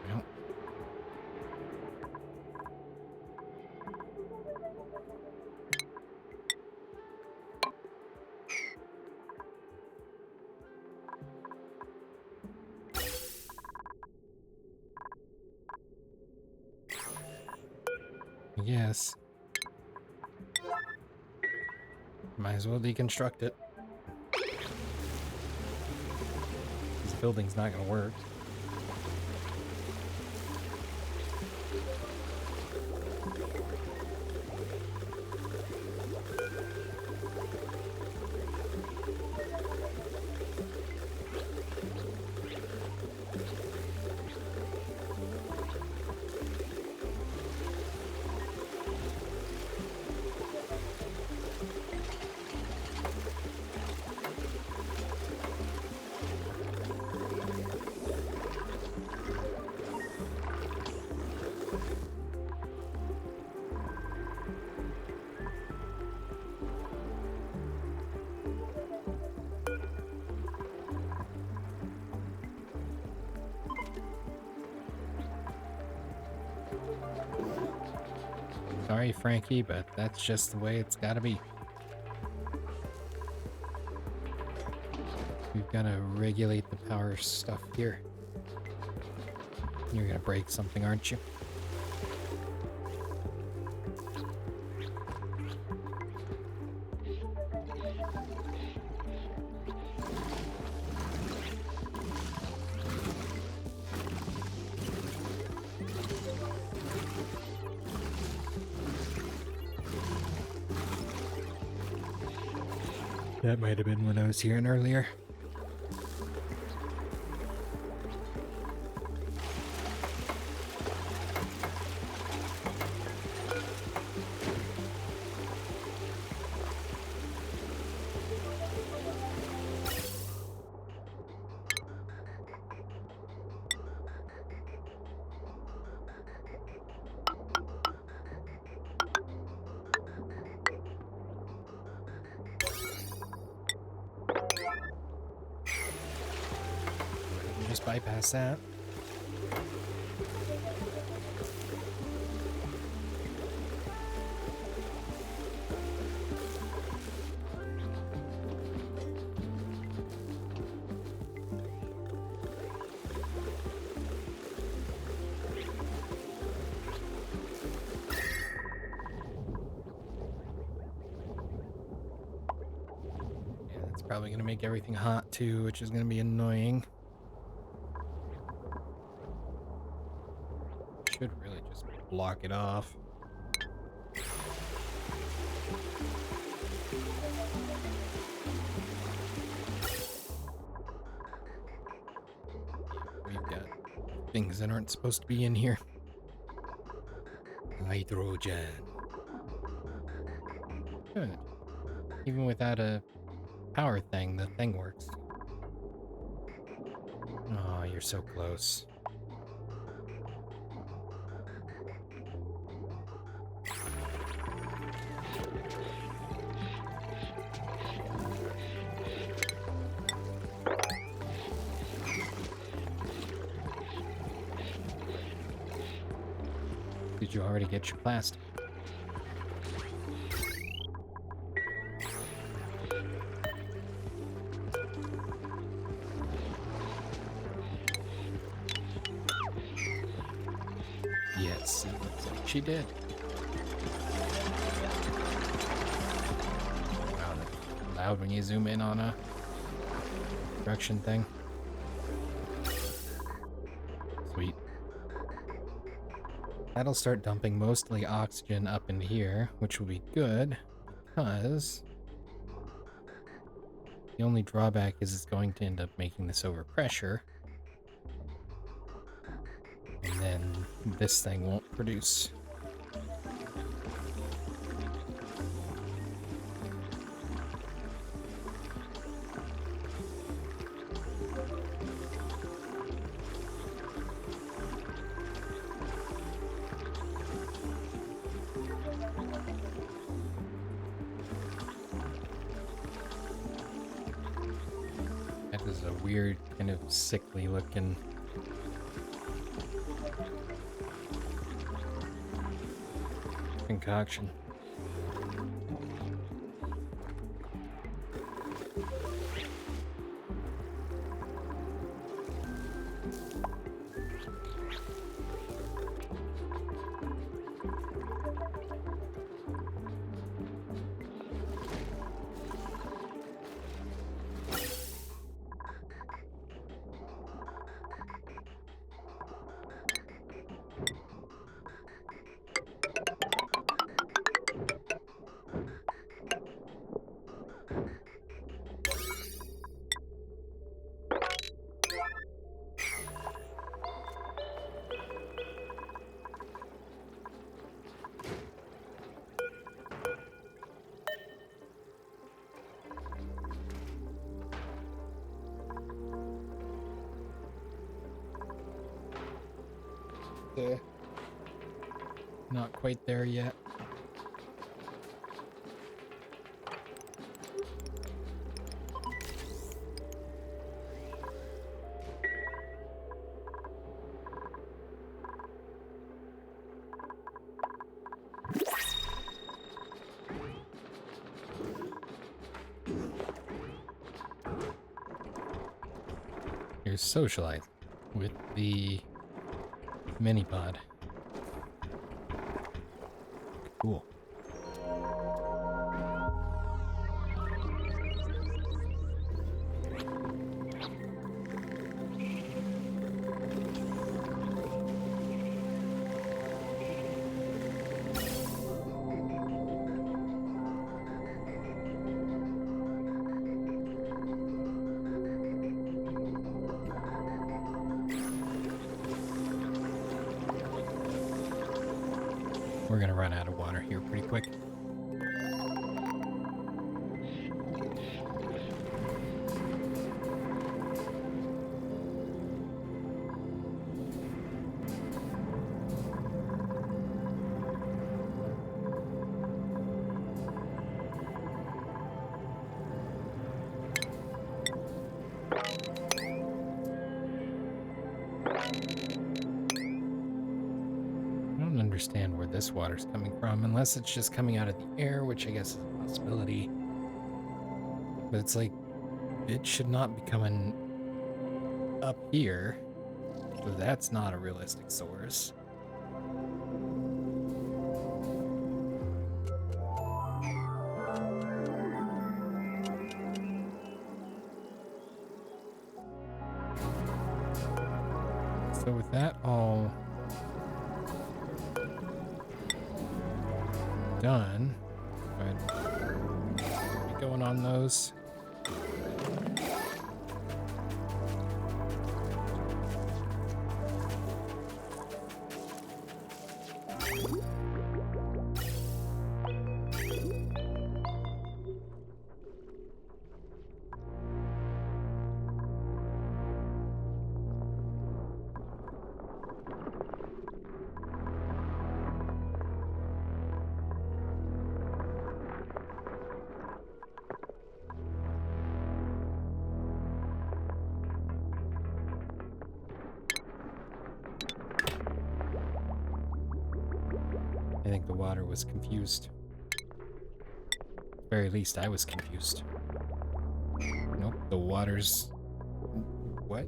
No. Yes. Might as well deconstruct it. This building's not gonna work. Sorry, Frankie, but that's just the way it's gotta be. We've gotta regulate the power stuff here. You're gonna break something, aren't you? That might have been when I was here earlier. Just bypass that. probably going to make everything hot too, which is going to be annoying. Should really just block it off. We've got things that aren't supposed to be in here. Hydrogen. Good. Even without a power thing, the thing works. Oh, you're so close. Did you already get your plastic? Yes, it looks like she did. Wow, that's loud when you zoom in on a production thing. Sweet. That'll start dumping mostly oxygen up into here, which will be good, because the only drawback is it's going to end up making this overpressure, and then this thing won't produce. That is a weird, kind of sickly looking concoction. Not quite there yet. You're socializing with the mini pod. Cool. We're gonna run out of water here pretty quick. I don't understand where this water's coming from, unless it's just coming out of the air, which I guess is a possibility. But it's like, it should not be coming up here, so that's not a realistic source. So with that all done, go ahead. Get going on those. I think the water was confused. At the very least, I was confused. Nope, the water's... What?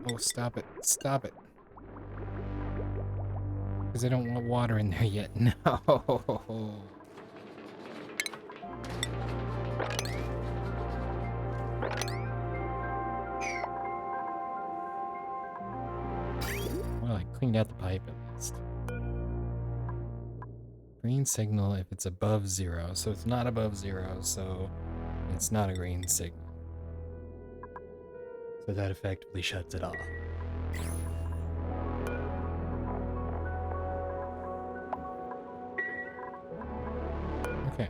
Oh, stop it. Stop it. Because I don't want water in there yet. No. Well, I cleaned out the pipe at least. Green signal if it's above 0. So it's not above 0, so it's not a green signal. So that effectively shuts it off. Okay.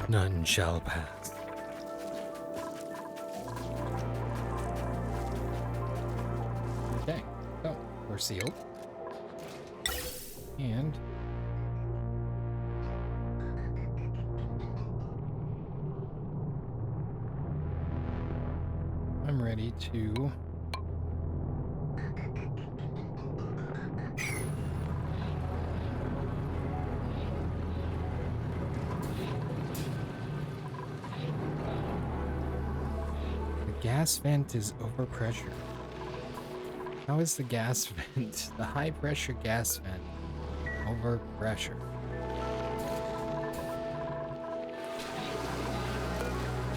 None shall pass. Okay, so we're sealed. And I'm ready to gas vent is overpressure. How is the gas vent, the high pressure gas vent, overpressure?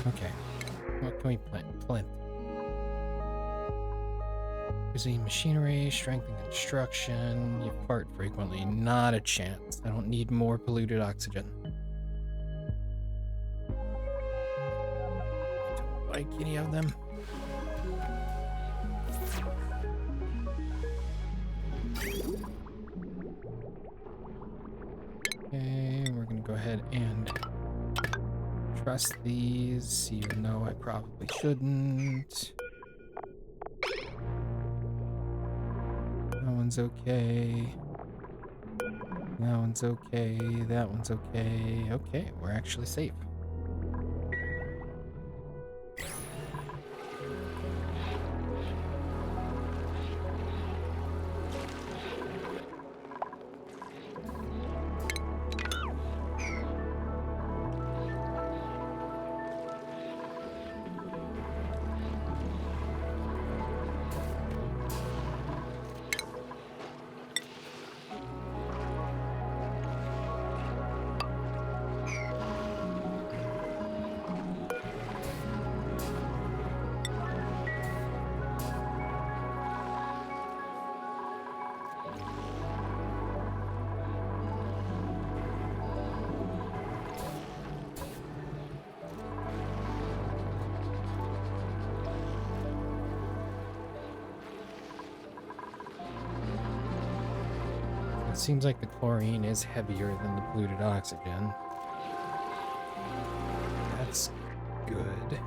Okay, what can we plant? Using machinery, strength and construction, you fart frequently, not a chance. I don't need more polluted oxygen. I don't like any of them. Okay, we're gonna go ahead and trust these, even though I probably shouldn't. That one's okay. That one's okay. That one's okay. Okay, we're actually safe. It seems like the chlorine is heavier than the polluted oxygen. That's good.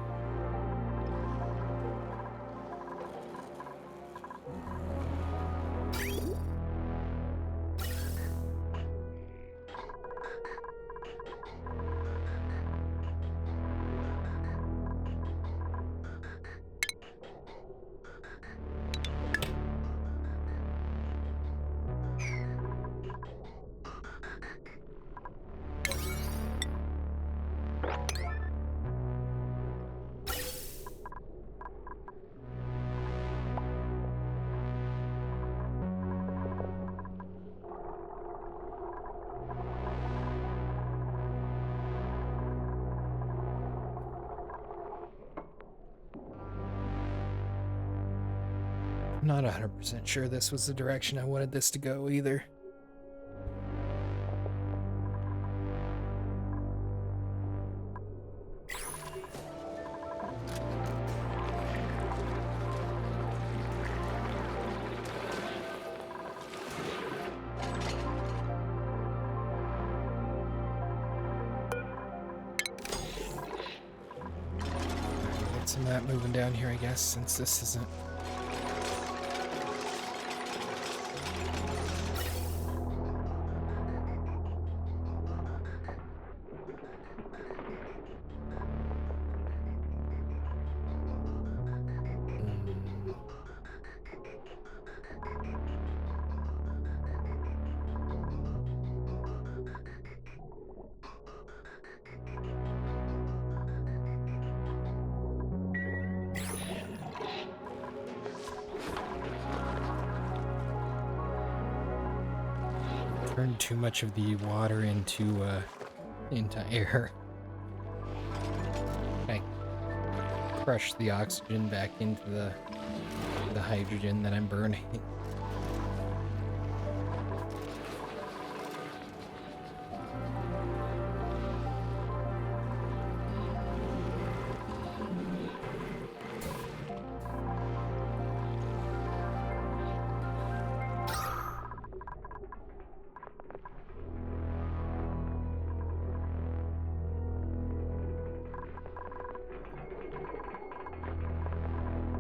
I'm not 100% sure this was the direction I wanted this to go either. Get some of that moving down here, I guess, since this isn't. Turn too much of the water into air. I crush the oxygen back into the hydrogen that I'm burning.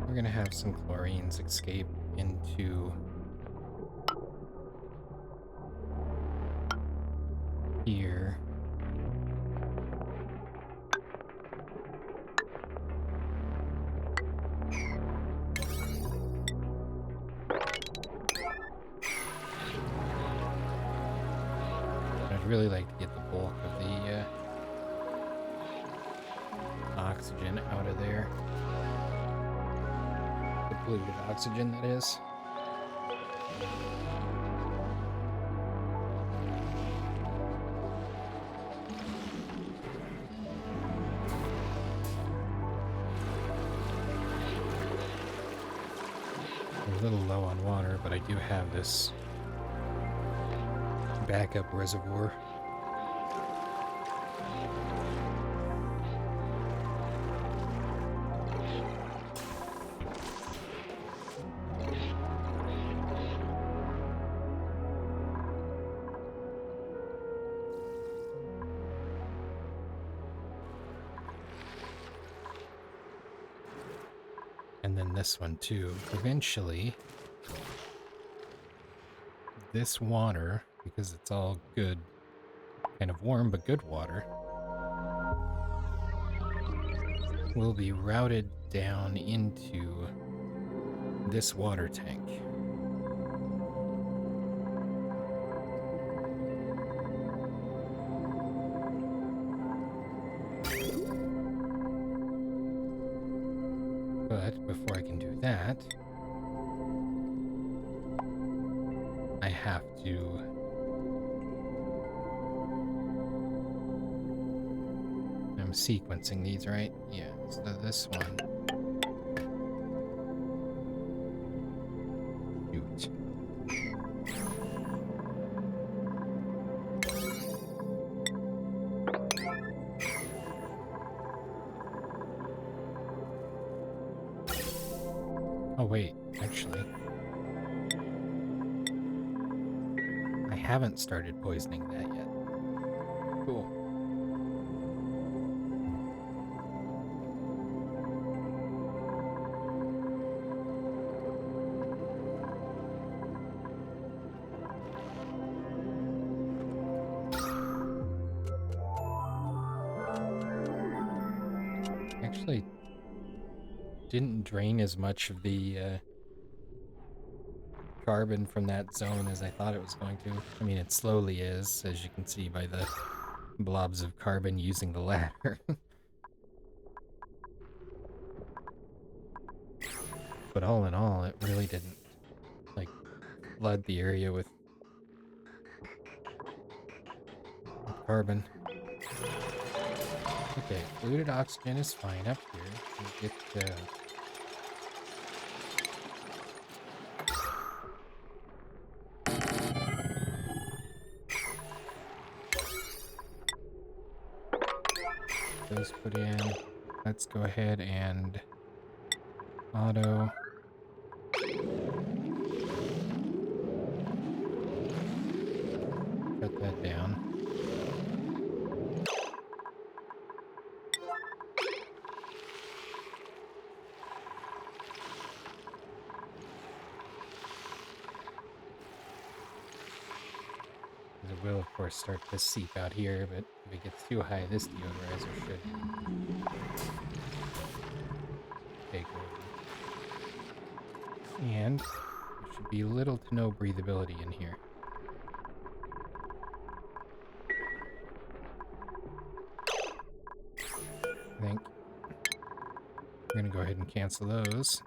We're gonna have some chlorines escape into here. I'd really like to get the bulk of the oxygen out of there. The polluted oxygen, that is. I'm a little low on water, but I do have this backup reservoir. And then this one too. Eventually, this water, because it's all good, kind of warm but good water, will be routed down into this water tank. But before I can do that, I have to I'm sequencing these, right? Yeah, so this one. Shoot. Oh wait, actually. I haven't started poisoning that yet. Cool. Actually, didn't drain as much of the carbon from that zone as I thought it was going to. I mean, it slowly is, as you can see by the blobs of carbon using the ladder. But all in all, it really didn't, like, flood the area with carbon. Okay, fluid oxygen is fine up here. We get those put in. Let's go ahead and auto. Cut that down. It will, of course, start to seep out here, but if it gets too high, this deodorizer should take over. And there should be little to no breathability in here. I think we're going to go ahead and cancel those.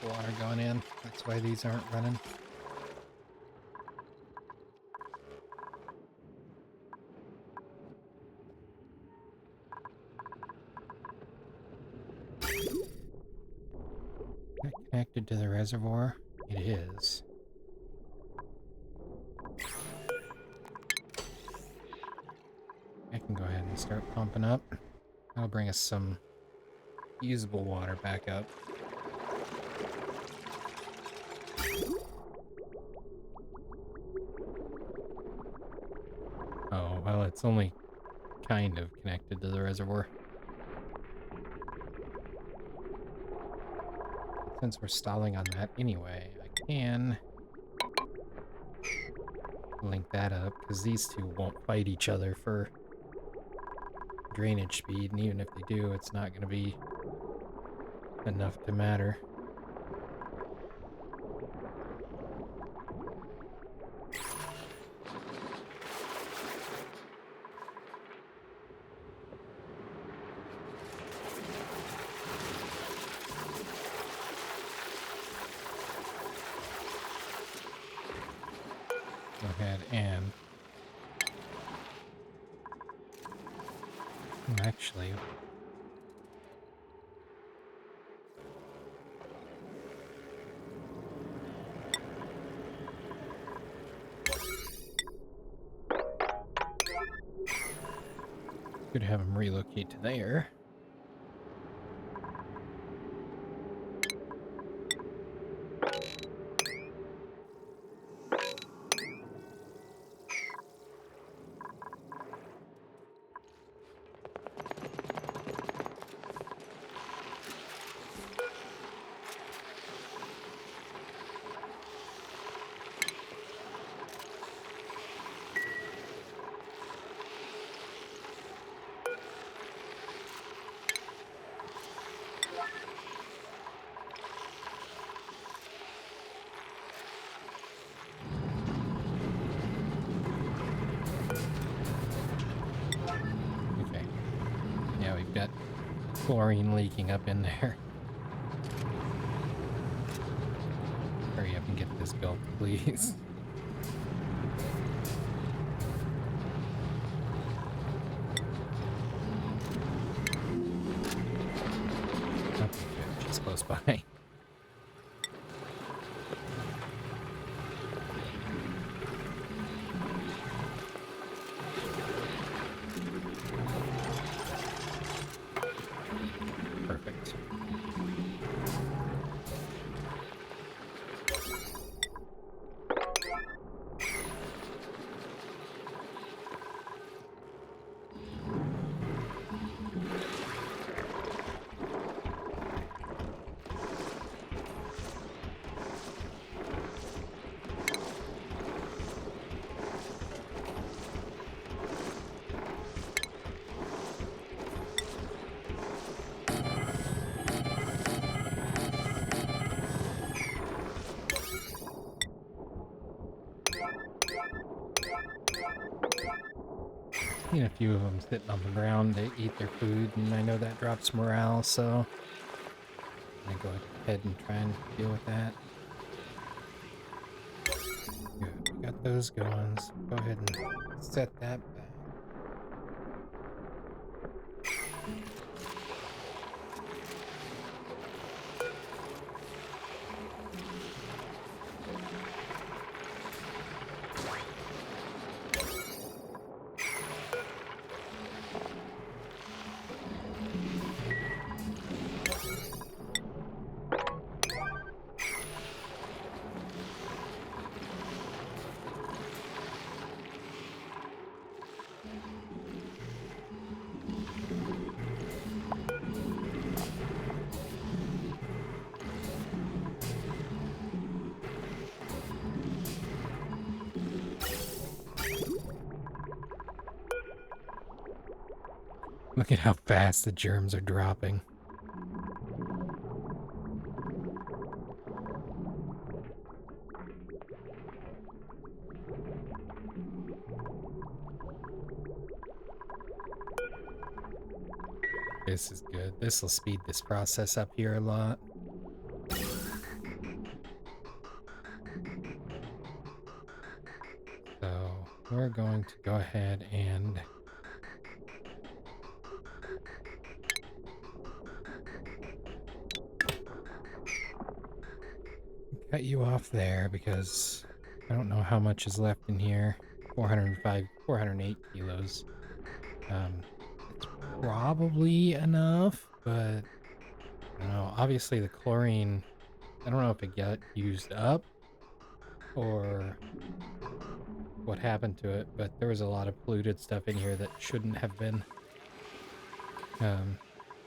Water going in. That's why these aren't running. Is that connected to the reservoir? It is. I can go ahead and start pumping up. That'll bring us some usable water back up. Oh, well, it's only kind of connected to the reservoir. Since we're stalling on that anyway, I can link that up, because these two won't fight each other for drainage speed, and even if they do, it's not going to be enough to matter. Go ahead and actually, could have them relocate to there. Okay. Yeah, we've got chlorine leaking up in there. Hurry up and get this built, please. Seen a few of them sitting on the ground. They eat their food, and I know that drops morale, so I'm gonna go ahead and try and deal with that. Good, we got those going, so go ahead and set that back. Look at how fast the germs are dropping. This is good. This will speed this process up here a lot. So we're going to go ahead and cut you off there because I don't know how much is left in here. 408 kilos. It's probably enough, but I don't know. Obviously the chlorine, I don't know if it got used up or what happened to it, but there was a lot of polluted stuff in here that shouldn't have been.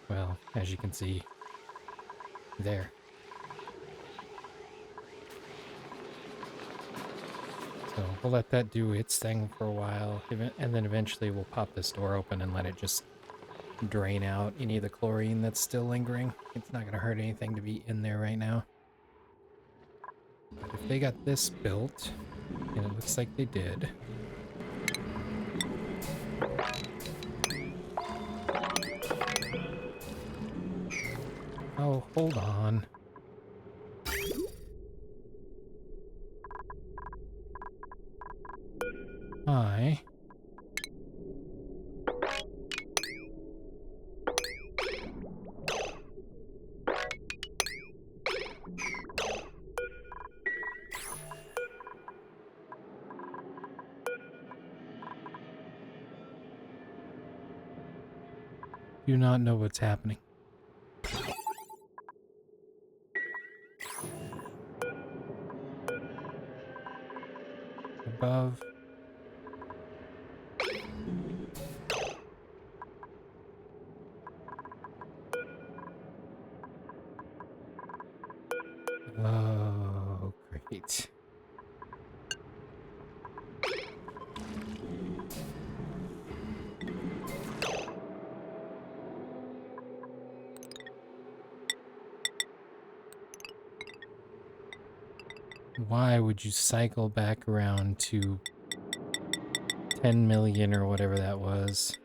Well, as you can see there. So we'll let that do its thing for a while, and then eventually we'll pop this door open and let it just drain out any of the chlorine that's still lingering. It's not going to hurt anything to be in there right now. But if they got this built, and it looks like they did. Oh, hold on. I do not know what's happening. Above. Oh, great. Why would you cycle back around to 10 million or whatever that was?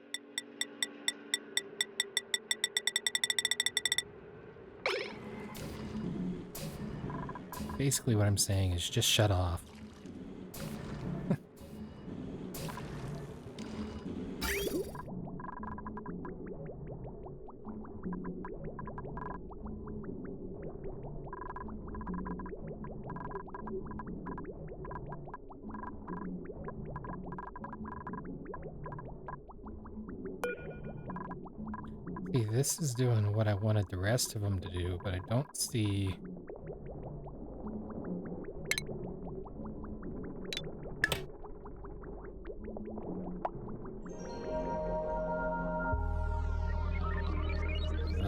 Basically what I'm saying is just shut off. See, this is doing what I wanted the rest of them to do, but I don't see...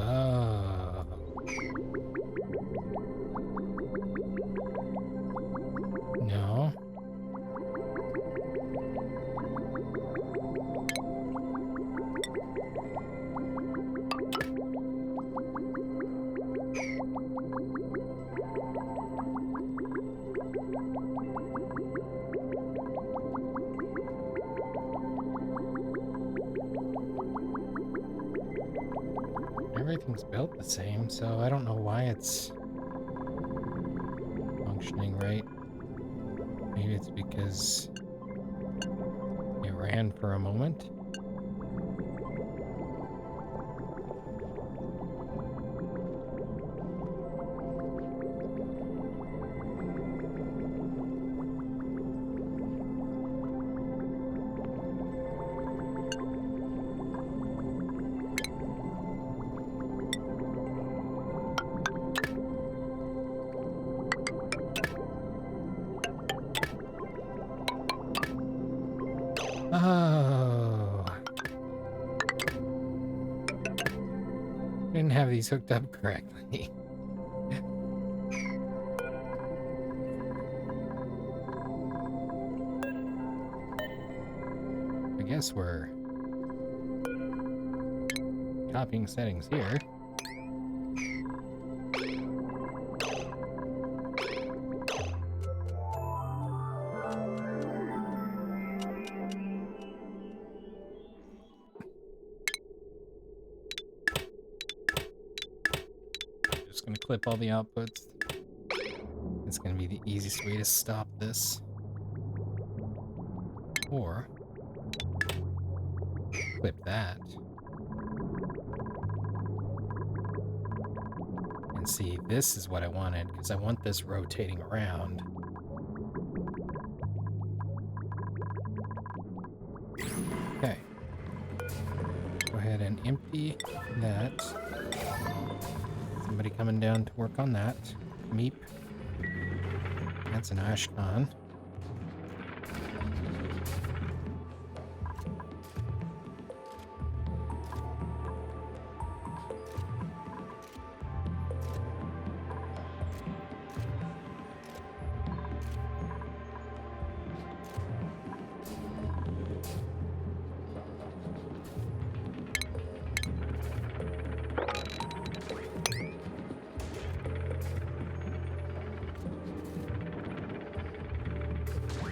Oh. No. Everything's built the same, so I don't know why it's functioning right. Maybe it's because it ran for a moment. Oh, didn't have these hooked up correctly. I guess we're copying settings here. Just gonna clip all the outputs. It's gonna be the easiest way to stop this. Or clip that. And see, this is what I wanted, because I want this rotating around. Okay. Go ahead and empty that. Somebody coming down to work on that. Meep. That's an Ashcan.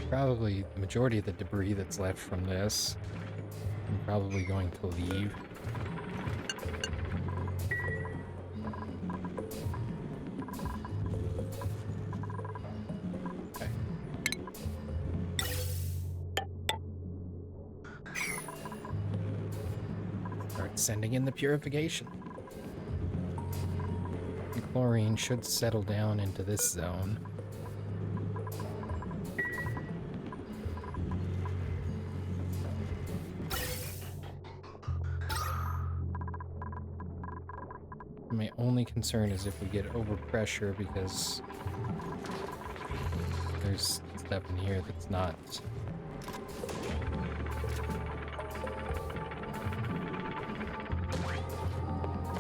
Probably the majority of the debris that's left from this, I'm probably going to leave. Okay. Start sending in the purification. The chlorine should settle down into this zone. My only concern is if we get overpressure, because there's stuff in here that's not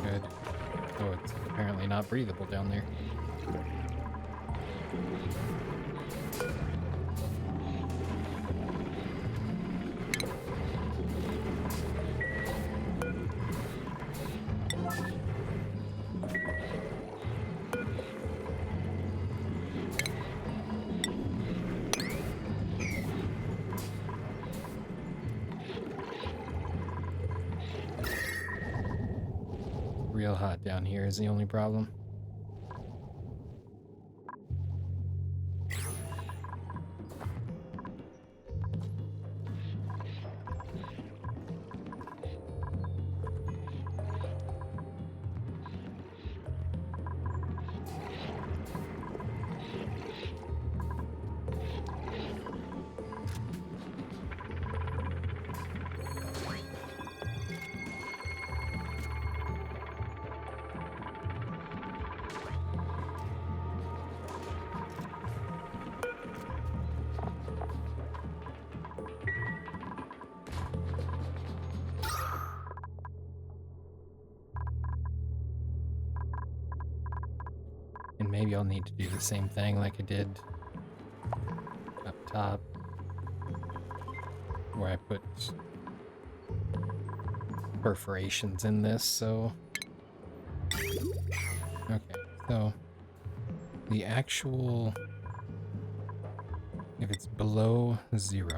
good. Oh, it's apparently not breathable down there. Real hot down here is the only problem. And maybe I'll need to do the same thing like I did up top, where I put perforations in this, so... Okay, so the actual... If it's below 0.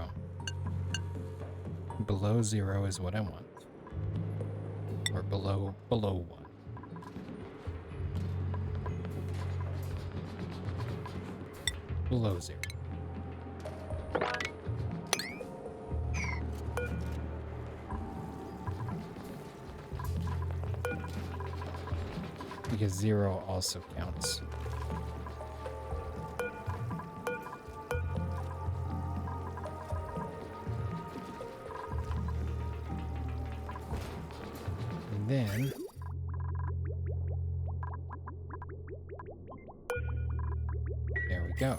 Below 0 is what I want. Or below 1. below 0. Because 0 also counts. And then there we go.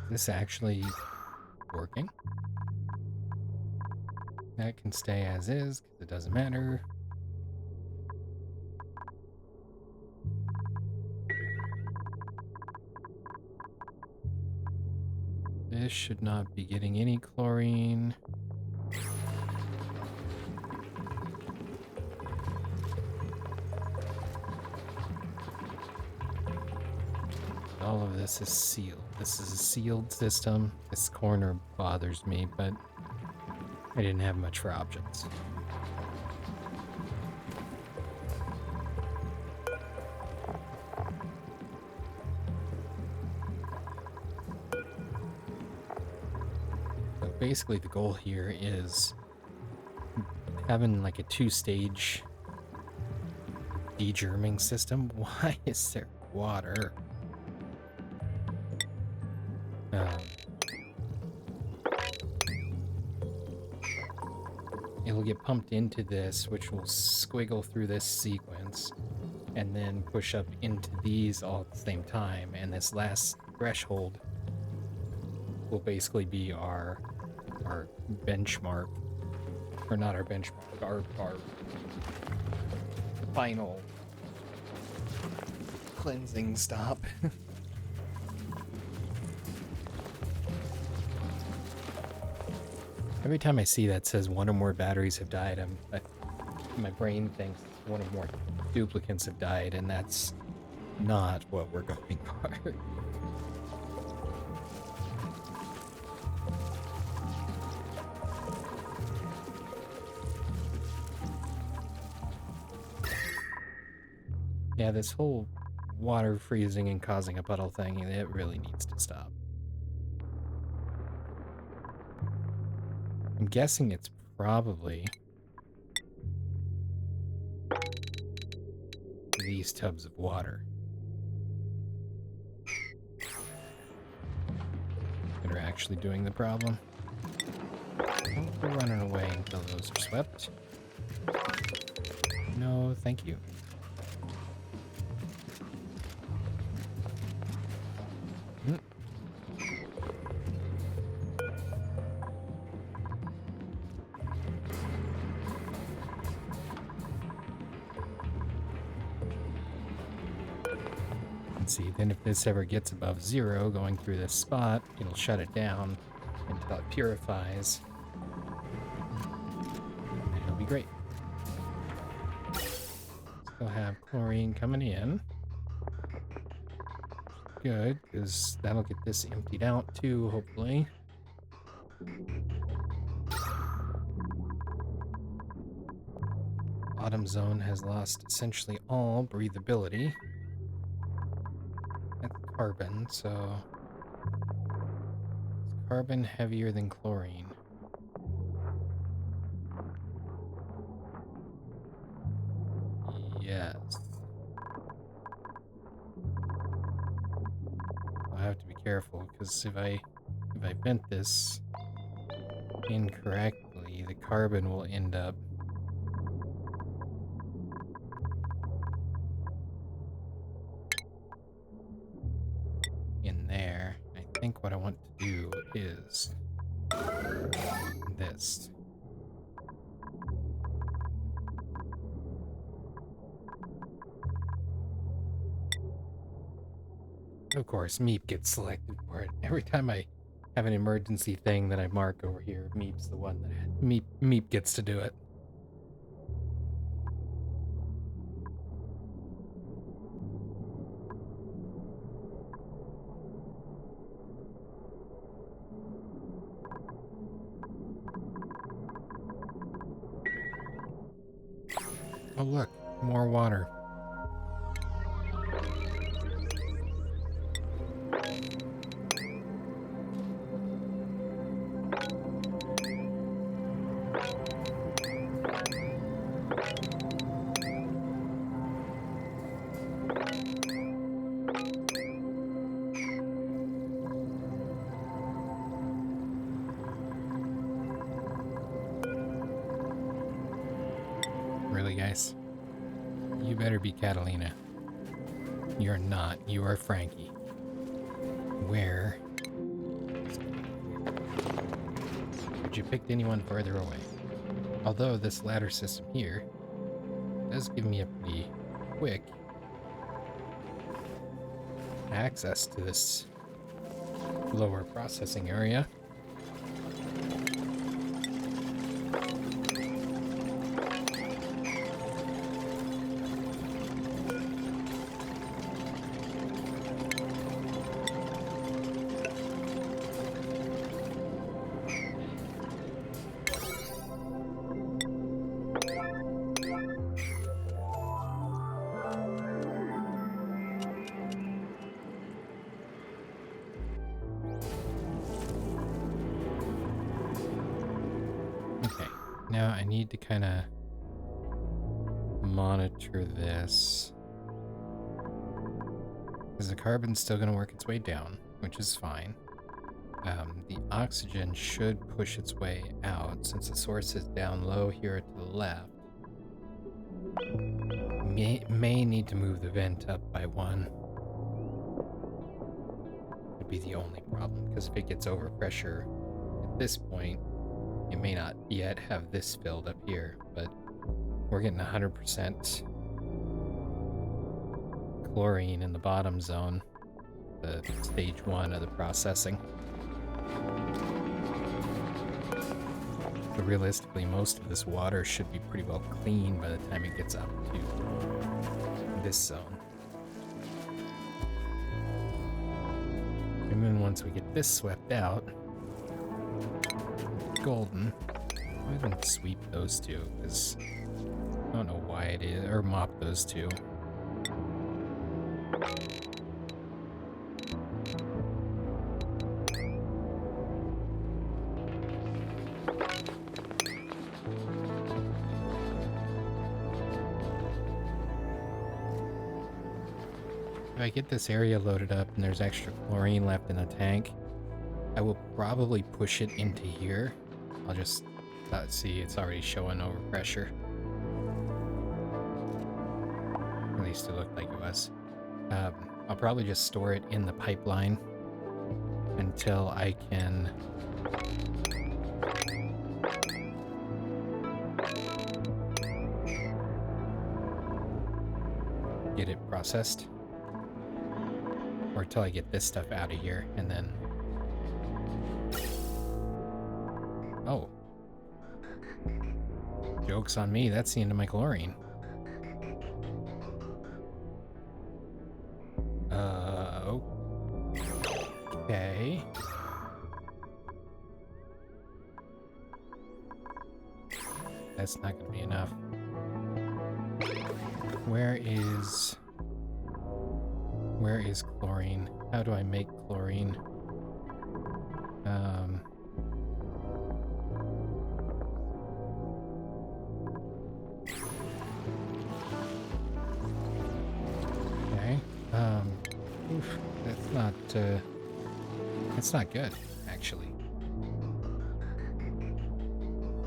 Is this actually working? That can stay as is, because it doesn't matter. This should not be getting any chlorine. All of this is sealed. This is a sealed system. This corner bothers me, but I didn't have much for options. So basically the goal here is having like a 2-stage degerming system. Why is there water? It'll get pumped into this, which will squiggle through this sequence, and then push up into these all at the same time. And this last threshold will basically be our benchmark, or not our benchmark, our final cleansing stop. Every time I see that says one or more batteries have died, my brain thinks one or more duplicants have died, and that's not what we're going for. Yeah, this whole water freezing and causing a puddle thing, it really needs to stop. I'm guessing it's probably these tubs of water that are actually doing the problem. We're running away until those are swept. No, thank you. See, then if this ever gets above 0 going through this spot, it'll shut it down until it purifies. And it'll be great. Still have chlorine coming in. Good, because that'll get this emptied out too, hopefully. Bottom zone has lost essentially all breathability. That's carbon, so is carbon heavier than chlorine? Yes. I have to be careful, because if I vent this incorrectly, the carbon will end up in there. I think what I want to do is this. Of course, Meep gets selected for it. Every time I have an emergency thing that I mark over here, Meep's the one that Meep gets to do it. Oh, look, more water. Really, guys? You better be Catalina. You're not. You are Frankie. Where? Would you pick anyone further away? Although this ladder system here does give me a pretty quick access to this lower processing area. Now I need to kind of monitor this, because the carbon's still going to work its way down, which is fine. The oxygen should push its way out since the source is down low here to the left. May need to move the vent up by one. Would be the only problem, because if it gets overpressure at this point, you may not yet have this filled up here, but we're getting 100% chlorine in the bottom zone, the stage 1 of the processing. But realistically, most of this water should be pretty well clean by the time it gets up to this zone. And then once we get this swept out, golden. I didn't sweep those two because I don't know why it is, or mop those two. If I get this area loaded up and there's extra chlorine left in the tank, I will probably push it into here. I'll just see, it's already showing overpressure. At least it looked like it was. I'll probably just store it in the pipeline until I can get it processed. Or until I get this stuff out of here, and then... Oh. Joke's on me, that's the end of my chlorine. Okay. That's not gonna be enough. Where is chlorine? How do I make chlorine? Okay. Oof, that's not good, actually.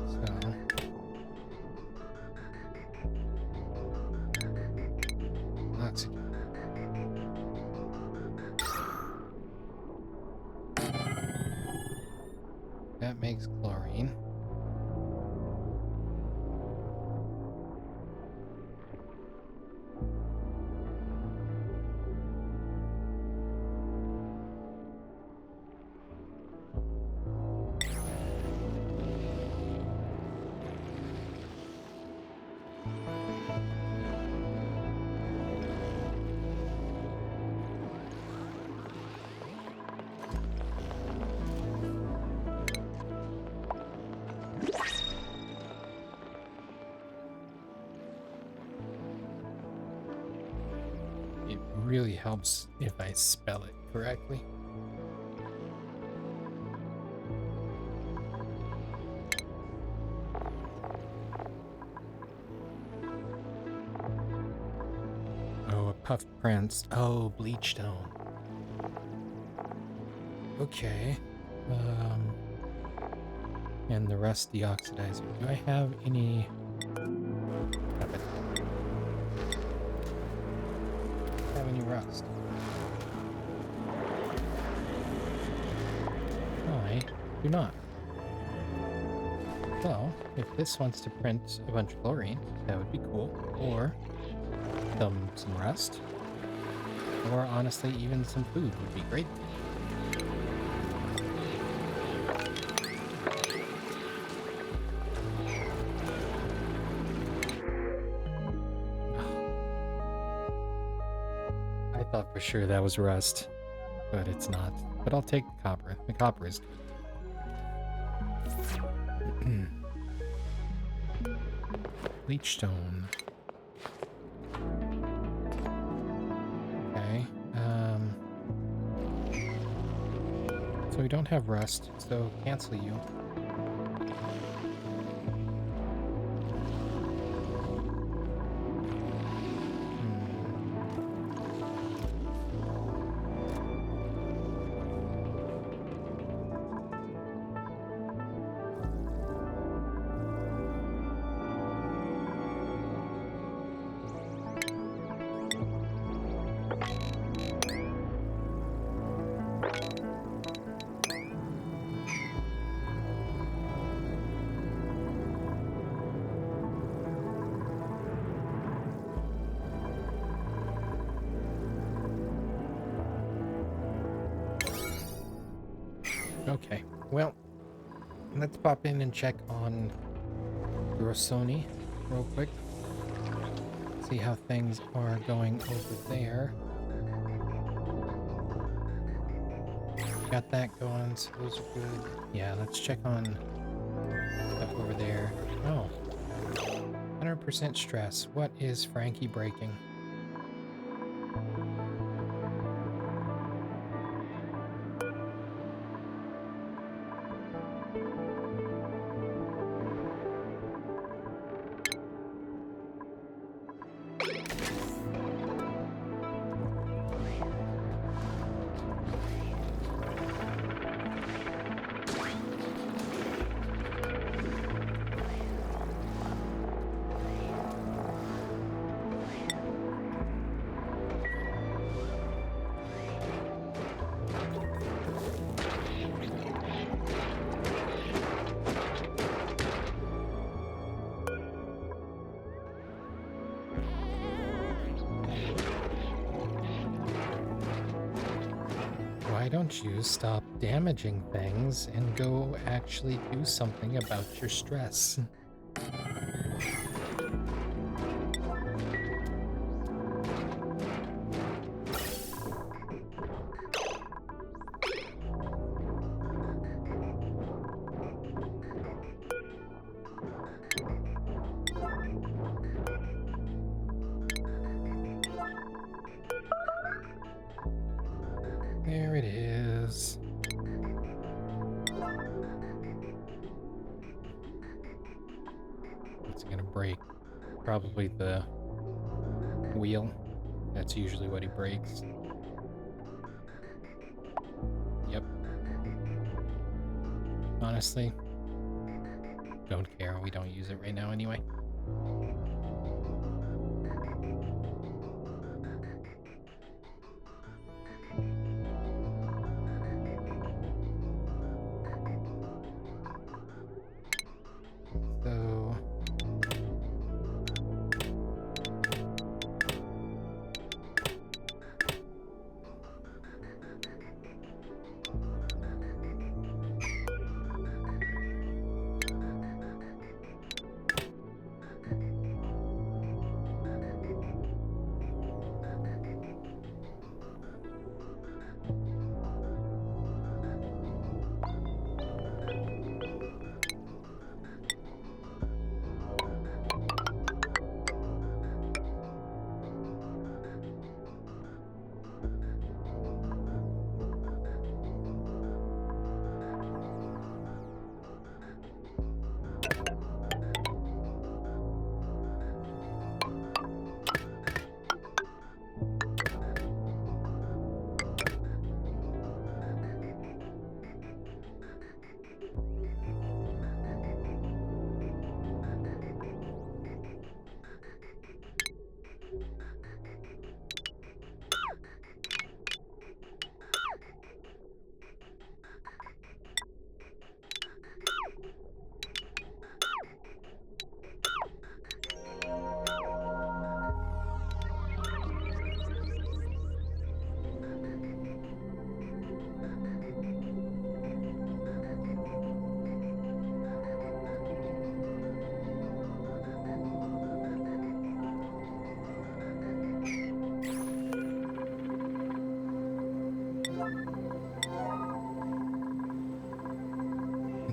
So let's go. That makes chlorine. It really helps if I spell it correctly. Oh, a puff prince. Oh, bleach stone. Okay. And the rust deoxidizer. Do I have any? Have any rust? I do not. Well, if this wants to print a bunch of chlorine, that would be cool. Or some rust. Or honestly, even some food would be great. I thought for sure that was rust, but it's not. But I'll take the copper. The copper is good. Bleach stone. Okay. So we don't have rust, so cancel you. Okay, well, let's pop in and check on Rossoni real quick. See how things are going over there. Got that going, so those are good. Yeah, let's check on stuff over there. Oh, 100% stress. What is Frankie breaking? Why don't you stop damaging things and go actually do something about your stress? There it is. What's it gonna break? Probably the wheel. That's usually what he breaks. Yep. Honestly, don't care. We don't use it right now anyway. So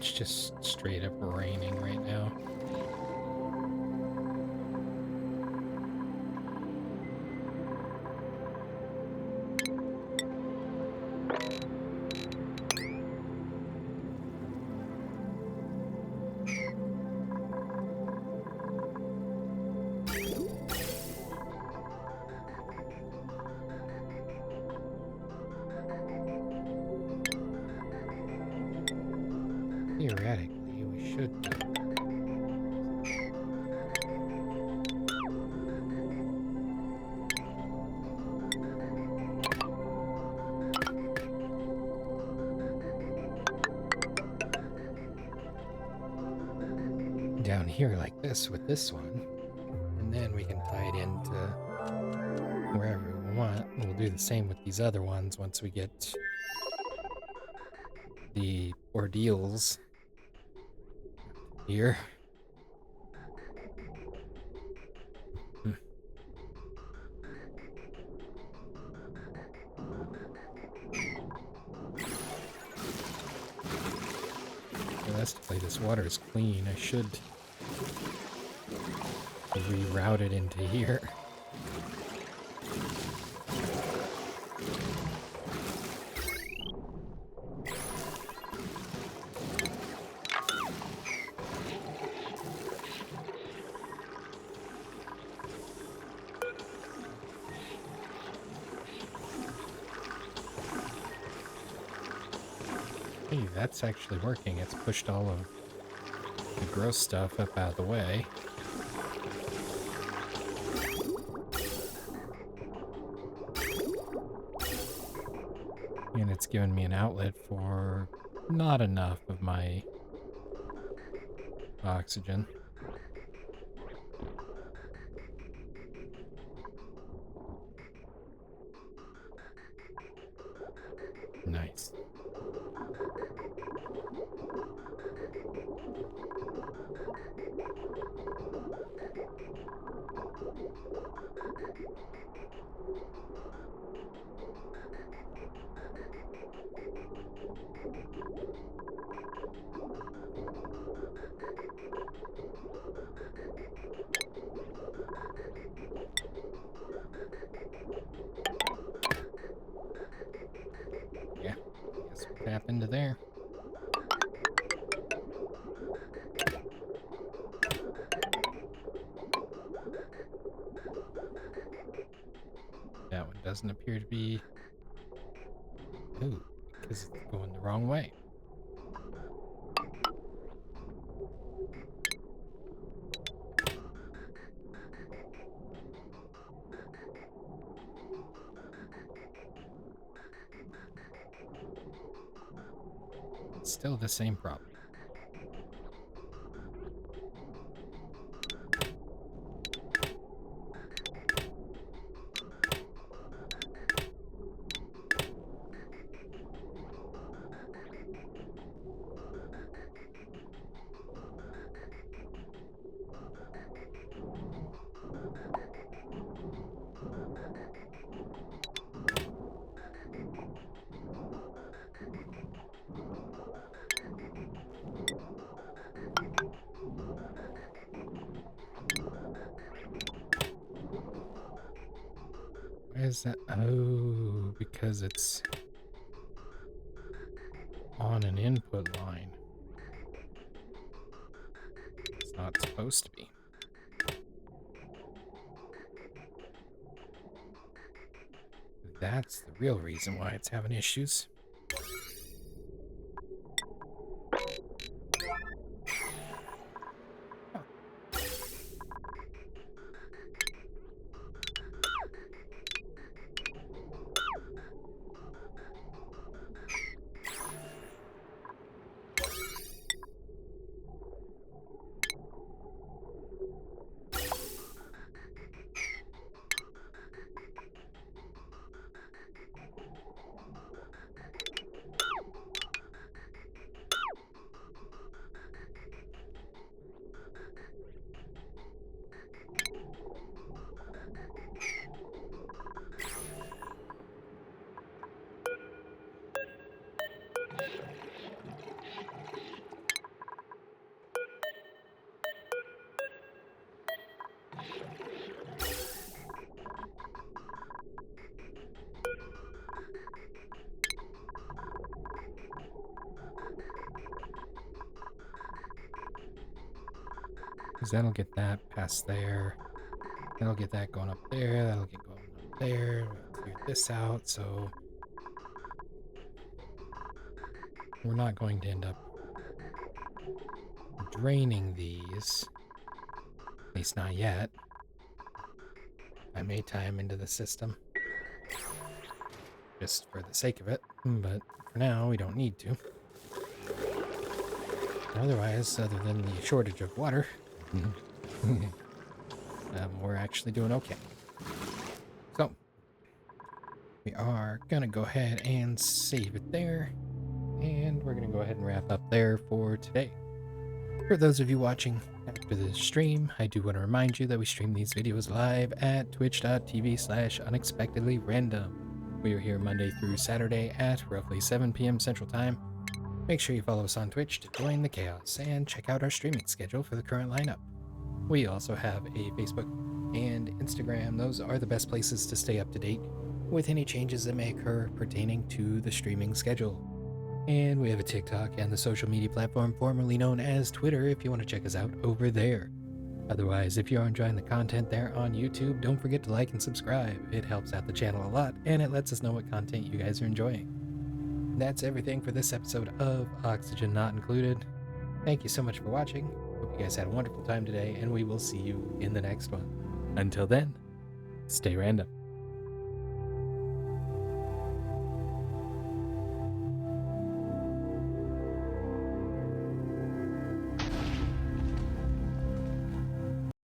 It's just straight up raining right now. Theoretically, we should be. Down here like this with this one, and then we can tie it into wherever we want. We'll do the same with these other ones once we get the ordeals here. Realistically, this water is clean. I should reroute it into here. Hey, that's actually working. It's pushed all of the gross stuff up out of the way. And it's given me an outlet for not enough of my oxygen. Nice. Yeah, I guess we'll tap into there. That one doesn't appear to be... Ooh, because it's going the wrong way. Still the same problem. Why is that? Oh, because it's on an input line. It's not supposed to be. That's the real reason why it's having issues. Huh. because that'll get that past there. That'll get that going up there. That'll get going up there. We'll clear this out, so we're not going to end up draining these. At least not yet. I may tie them into the system just for the sake of it, but for now we don't need to. Otherwise, other than the shortage of water, we're actually doing okay. So, we are going to go ahead and save it there, and we're going to go ahead and wrap up there for today. For those of you watching after the stream, I do want to remind you that we stream these videos live at twitch.tv/unexpectedlyrandom. We are here Monday through Saturday at roughly 7 p.m. Central Time. Make sure you follow us on Twitch to join the chaos and check out our streaming schedule for the current lineup. We also have a Facebook and Instagram. Those are the best places to stay up to date with any changes that may occur pertaining to the streaming schedule. And we have a TikTok and the social media platform formerly known as Twitter if you want to check us out over there. Otherwise, if you're enjoying the content there on YouTube, don't forget to like and subscribe. It helps out the channel a lot, and it lets us know what content you guys are enjoying. That's everything for this episode of Oxygen Not Included. Thank you so much for watching. Hope you guys had a wonderful time today, and we will see you in the next one. Until then, stay random.